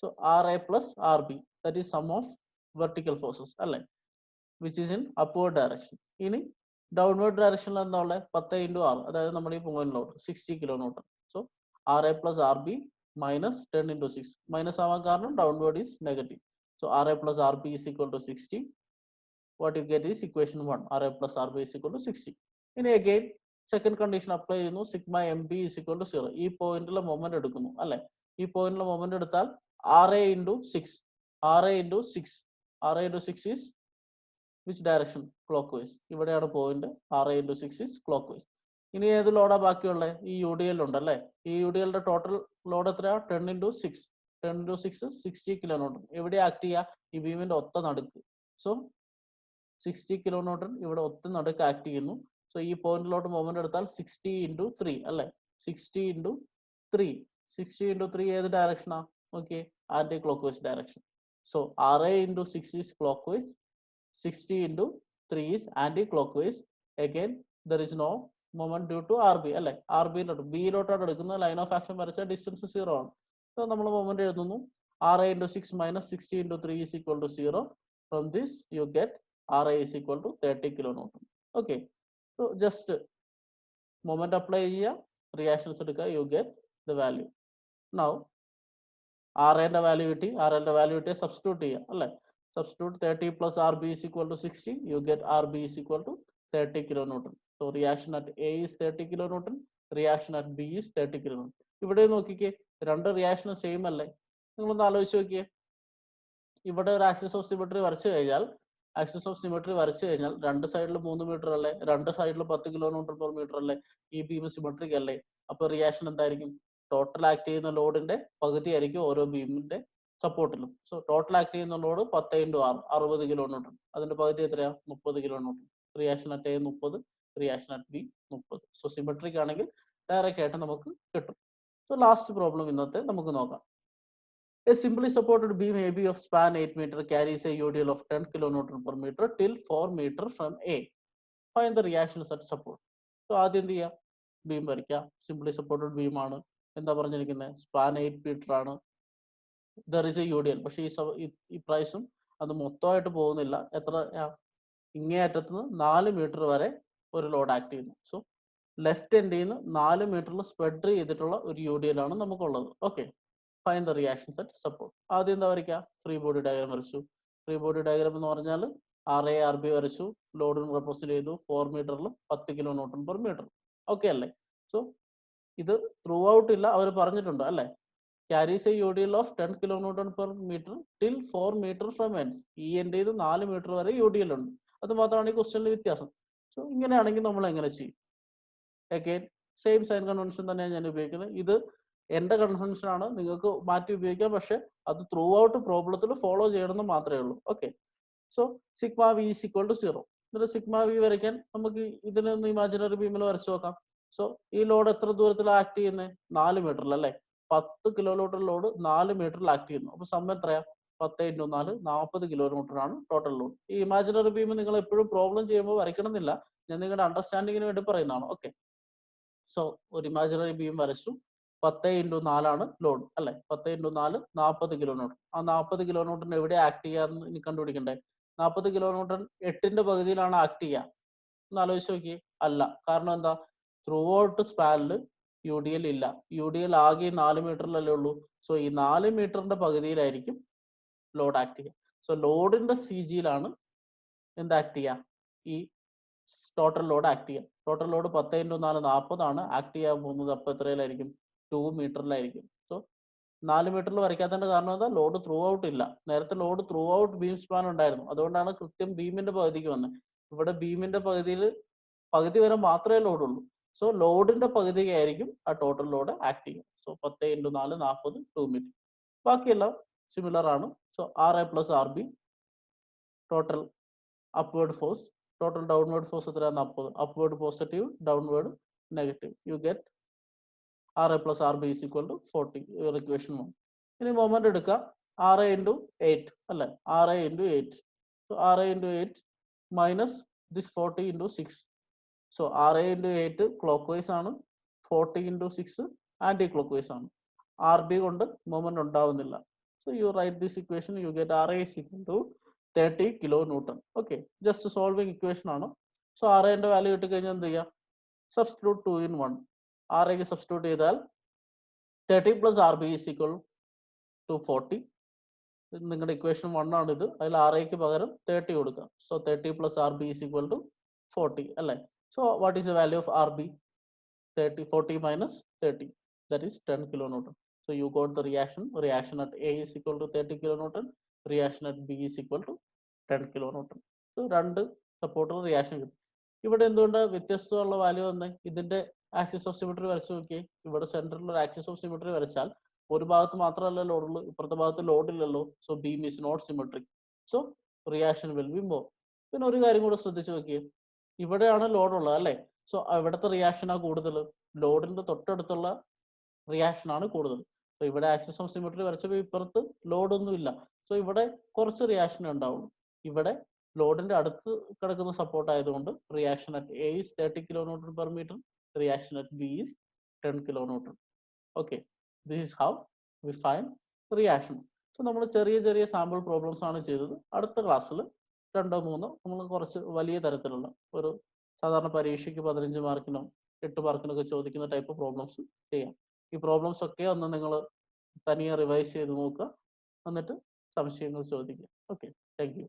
so RA plus RB, that is sum of vertical forces, അല്ലേ, which is in upward direction. ഇനി ഡൗൺവേർഡ് ഡയറക്ഷനിൽ എന്താ ഉള്ളത്? 10 ഇൻറ്റു 6, അതായത് നമ്മുടെ ഈ point load 60 kilo newton. So RA plus RB minus 10 into 6. Minus ആവാൻ കാരണം downward is negative. So RA plus RB is equal to 60. What you get is equation 1. RA plus RB is equal to 60. ഇനി again second condition apply ചെയ്യുന്നു. Sigma M B is equal to 0. ഈ പോയിന്റിലെ moment എടുക്കുന്നു അല്ലെ? ഈ പോയിന്റിലെ moment എടുത്താൽ RA into 6. RA into 6. RA into 6 is which direction? Clockwise. ഇവിടെയാണ് point. RA into 6 is clock vice. ഇനി ഏത് ലോഡാ ബാക്കിയുള്ളത്? ഈ യു ഡി എൽ ഉണ്ടല്ലേ. ഈ യു ഡി എല്ലിന്റെ ടോട്ടൽ ലോഡ് എത്രയാ? 10 ഇൻറ്റു 6. 10 into 6 60 kilo newton. എവിടെ ആക്ട് ചെയ്യുക? ഈ ബീമിന്റെ ഒത്ത നടുക്ക്. സോ 60 കിലോ ന്യൂട്ടൺ ഇവിടെ ഒത്ത നടുക്ക് ആക്ട് ചെയ്യുന്നു. സോ ഈ പോയിന്റിലോട്ട് മൊമെന്റ് എടുത്താൽ 60 ഇൻറ്റു 3 അല്ലെ? 60 ഇൻറ്റു 3. 60 ഇൻറ്റു 3 ഏത് ഡയറക്ഷനാ? Okay, anti clock vice direction. So RA into 6 is clockwise. 60 into 3 is anti clock vice. Again there is no moment due to RB അല്ലെ? RBയിലോട്ട് ബിയിലോട്ടാണ് എടുക്കുന്നത്. ലൈൻ ഓഫ് ആക്ഷൻ വരച്ച distance 0 ആണ്. So നമ്മൾ moment എഴുതുന്നു. RA into 6 minus 60 into 3 is equal to 0. From this you get RA is equal to 30 kilo newton. Okay, so just moment apply ചെയ്യുക, reactions എടുക്കുക, you get the value. Now RA ന്റെ value കിട്ടി. RA ന്റെ value കിട്ടിയ substitute ചെയ്യുക അല്ലെ? Substitute 30 plus RB is equal to 60. You get RB is equal to 30 kilo Newton. So reaction at A is 30 kilo Newton. Reaction at B is 30 kilo Newton. ഇവിടെ നോക്കിക്കേ, രണ്ട് റിയാക്ഷനും same അല്ലേ? നിങ്ങളൊന്ന് ആലോചിച്ച് നോക്കിയേ. ഇവിടെ ഒരു ആക്സിസ് ഓഫ് സിമെട്രി വരച്ചു കഴിഞ്ഞാൽ രണ്ട് സൈഡിൽ 3 മീറ്റർ അല്ലേ? രണ്ട് സൈഡിൽ 10 കിലോ ന്യൂട്ടൺ പെർ മീറ്റർ അല്ലേ? ഈ ബീം സിമെട്രിക് അല്ലേ? അപ്പൊ റിയാക്ഷൻ എന്തായിരിക്കും? ടോട്ടൽ ആക്ട് ചെയ്യുന്ന ലോഡിന്റെ പകുതി ആയിരിക്കും ഓരോ ബീമിന്റെ സപ്പോർട്ടിലും. സോ ടോട്ടൽ ആക്ട് ചെയ്യുന്ന ലോഡ് 10 ഇൻറ്റു 6 60 കിലോ ന്യൂട്ടൺ. അതിന്റെ പകുതി എത്രയാ? 30 kilo newton. Reaction at A 30, reaction at B 30. So symmetric ആണെങ്കിൽ ഡയറക്റ്റ് ആയിട്ട് നമുക്ക് കിട്ടും. സോ ലാസ്റ്റ് പ്രോബ്ലം ഇന്നത്തെ നമുക്ക് നോക്കാം. A simply supported beam AB of span 8 meter carries a UDL of 10 kilonewton per meter till 4 meter from A. Find the reactions at support. So ആദ്യം എന്ത് ചെയ്യുക, ബീം വരയ്ക്കാം. സിംപ്ലി സപ്പോർട്ടഡ് ബീം ആണ്. എന്താ പറഞ്ഞിരിക്കുന്നത്, സ്പാൻ 8 മീറ്റർ ആണ്. There is A UDL. പക്ഷേ ഈ പ്രൈസും അത് മൊത്തമായിട്ട് പോകുന്നില്ല. എത്ര, ഇങ്ങേ അറ്റത്തുനിന്ന് 4 മീറ്റർ വരെ ഒരു ലോഡ് ആക്ട് ചെയ്യുന്നു. സോ ലെഫ്റ്റ് എൻഡിൽ നിന്ന് 4 മീറ്ററിൽ സ്പ്രെഡ് ചെയ്തിട്ടുള്ള ഒരു UDL ആണ് നമുക്കുള്ളത്. Okay, find the reactions at support. ആദ്യം എന്താ വരയ്ക്കുക, ഫ്രീ ബോഡി ഡയഗ്രാം വരച്ചു. ഫ്രീ ബോഡി ഡയഗ്രാം എന്ന് പറഞ്ഞാൽ RA RB വരച്ചു, ലോഡിന് റെപ്രസെന്റ് ചെയ്തു. 4 മീറ്ററിൽ 10 kilo newton per metre. Okay അല്ലേ? സോ ഇത് ത്രൂ ഔട്ട് ഇല്ല, അവർ പറഞ്ഞിട്ടുണ്ട് അല്ലേ, carries a UDL of 10 kilo newton per metre till 4 metre from ends. ഈ എൻഡ് ചെയ്ത് 4 മീറ്റർ വരെ UDL ഉണ്ട്. അത് മാത്രമാണ് ഈ ക്വസ്റ്റ്യനിൽ വ്യത്യാസം. സോ ഇങ്ങനെയാണെങ്കിൽ നമ്മൾ എങ്ങനെ ചെയ്യും? അഗൈൻ സെയിം സൈൻ കൺവെൻഷൻ തന്നെയാണ് ഞാൻ ഉപയോഗിക്കുന്നത്. ഇത് എൻ്റെ കൺവെൻഷൻ ആണ്, നിങ്ങൾക്ക് മാറ്റി ഉപയോഗിക്കാം. പക്ഷെ അത് ത്രൂ ഔട്ട് പ്രോബ്ലത്തിൽ ഫോളോ ചെയ്യണമെന്ന് മാത്രമേ ഉള്ളൂ. Okay, so sigma V is equal to 0. എന്നിട്ട് സിഗ്മ വി വരയ്ക്കാൻ നമുക്ക് ഇതിനൊന്ന് ഇമാജിനറി ബീമിൽ വരച്ചു നോക്കാം. സോ ഈ ലോഡ് എത്ര ദൂരത്തിൽ ആക്ട് ചെയ്യുന്നത്? 4 മീറ്ററിൽ അല്ലേ. 10 കിലോമീറ്റർ ലോഡ് 4 മീറ്ററിൽ ആക്ട് ചെയ്യുന്നു. അപ്പൊ സമയം എത്രയാ? 10 × 4 40 കിലോമീറ്റർ ആണ് ടോട്ടൽ ലോഡ്. ഈ ഇമാജിനറി ബീം നിങ്ങൾ എപ്പോഴും പ്രോബ്ലം ചെയ്യുമ്പോൾ വരയ്ക്കണമെന്നില്ല, ഞാൻ നിങ്ങളുടെ അണ്ടർസ്റ്റാൻഡിങ്ങിന് വേണ്ടി പറയുന്നതാണ്. ഓക്കെ, സോ ഒരു ഇമാജിനറി ബീം വരച്ചു. 10 × 4 ആണ് ലോഡ് അല്ലെ. 10 × 4 40 കിലോമീറ്റർ. ആ 40 കിലോമീറ്ററിന് എവിടെ ആക്ട് ചെയ്യാന്ന് ഇനി കണ്ടുപിടിക്കണ്ടേ? 40 കിലോമീറ്റർ 8ന്റെ പകുതിയിലാണ് ആക്ട് ചെയ്യുക എന്ന് ആലോചിച്ച് നോക്കി. അല്ല, കാരണം എന്താ, ത്രൂ ഔട്ട് സ്പാനിൽ UDL ഇല്ല. UDL ആകെ 4 മീറ്ററിലല്ലേ ഉള്ളൂ. സോ ഈ 4 മീറ്ററിന്റെ പകുതിയിലായിരിക്കും ലോഡ് ആക്ട് ചെയ്യുക. സോ ലോഡിന്റെ CGയിലാണ് എന്ത് ആക്ട് ചെയ്യുക, ഈ ടോട്ടൽ ലോഡ് ആക്ട് ചെയ്യുക. ടോട്ടൽ ലോഡ് 10 × 4 40 ആണ് ആക്ട് ചെയ്യാൻ പോകുന്നത്. അപ്പോൾ എത്രയിലായിരിക്കും? 2 മീറ്ററിലായിരിക്കും. സോ 4 മീറ്ററിൽ വരയ്ക്കാത്തതിന്റെ കാരണം എന്താ, ലോഡ് ത്രൂ ഔട്ട് ഇല്ല. നേരത്തെ load through out beam span ഉണ്ടായിരുന്നു, അതുകൊണ്ടാണ് കൃത്യം ബീമിന്റെ പകുതിക്ക് വന്നത്. ഇവിടെ ബീമിന്റെ പകുതി വരെ മാത്രമേ ലോഡുള്ളൂ. സോ ലോഡിന്റെ പകുതിയായിരിക്കും ആ ടോട്ടൽ ലോഡ് ആക്ട് ചെയ്യുക. So 10 × 4 40 2 metre. ബാക്കിയെല്ലാം സിമിലർ ആണ്. So RA + RB total upward force, total downward force എത്രയാണ്? 40. Upward positive, downward negative. You get RA + RB = 40. Equation 1. ഇനി മൊമെന്റ് എടുക്കാം. RA × 8 അല്ലെ. RA × 8. So RA × 8 minus this 40 × 6. So RA × 8 clockwise ആണ്, 40 × 6 anti clock vice ആണ്. RB കൊണ്ട് moment ഉണ്ടാവുന്നില്ല. So you write this equation, you get RA = 30 kilo newton. Okay, just solving equation ആണ്. സോ RAന്റെ വാല്യൂ ഇട്ട് കഴിഞ്ഞാൽ എന്ത് ചെയ്യാം, സബ്സ്റ്റിറ്റ്യൂട്ട് 2 in 1. RAക്ക് സബ്സ്റ്റിറ്റ്യൂട്ട് ചെയ്താൽ 30 + RB = 40. നിങ്ങളുടെ ഇക്വേഷൻ 1 ആണ് ഇത്. അതിൽ RAക്ക് പകരം 30 കൊടുക്കാം. സോ 30 + RB = 40 അല്ലേ. So what is the value of RB? 40 - 30, that is 10 kilonewton. So you got the reaction at A is equal to 30 kilonewton, reaction at B is equal to 10 kilonewton. So രണ്ട് supporter reaction കിട്ടും. ഇവിടെ എന്തുകൊണ്ട് വ്യത്യസ്തമുള്ള value വന്നേ? ഇതിന്റെ axis of symmetry വരച്ചു നോക്കിയേ. ഇവിടെ സെന്ററിൽ ഒരു ആക്സിസ് ഓഫ് സിമെട്രി വരച്ചാൽ ഒരു ഭാഗത്ത് മാത്രമല്ല ലോഡുള്ളൂ, ഇപ്പുറത്തെ ഭാഗത്ത് ലോഡില്ലല്ലോ. So beam is not symmetric. So reaction will be more. പിന്നെ ഒരു കാര്യം കൂടെ ശ്രദ്ധിച്ചു നോക്കിയേ, ഇവിടെയാണ് ലോഡുള്ളത് അല്ലേ. സോ ഇവിടുത്തെ റിയാക്ഷനാണ് കൂടുതൽ, ലോഡിന്റെ തൊട്ടടുത്തുള്ള റിയാക്ഷൻ ആണ് കൂടുതൽ. സോ ഇവിടെ ആക്സിസ് ഓഫ് സിമെട്രി വരച്ചപ്പോൾ ഇപ്പുറത്ത് ലോഡൊന്നും ഇല്ല. സോ ഇവിടെ കുറച്ച് റിയാക്ഷൻ ഉണ്ടാവുള്ളൂ. ഇവിടെ ലോഡിന്റെ അടുത്ത് കിടക്കുന്ന സപ്പോർട്ട് ആയതുകൊണ്ട് reaction at A is 30 kilonewton per meter, reaction at B is 10 kilonewton. Okay, this is how we find reaction. So നമ്മൾ ചെറിയ ചെറിയ സാമ്പിൾ പ്രോബ്ലംസ് ആണ് ചെയ്തത്. അടുത്ത ക്ലാസ്സിൽ 2 or 3 നമ്മൾ കുറച്ച് വലിയ തരത്തിലുള്ള ഒരു സാധാരണ പരീക്ഷയ്ക്ക് 15 മാർക്കിനോ 8 മാർക്കിനൊക്കെ ചോദിക്കുന്ന ടൈപ്പ് പ്രോബ്ലംസ് ചെയ്യാം. ഈ പ്രോബ്ലംസ് ഒക്കെ ഒന്ന് നിങ്ങൾ തനിയെ റിവൈസ് ചെയ്ത് നോക്കുക, എന്നിട്ട് സംശയങ്ങൾ ചോദിക്കുക. Okay, thank you.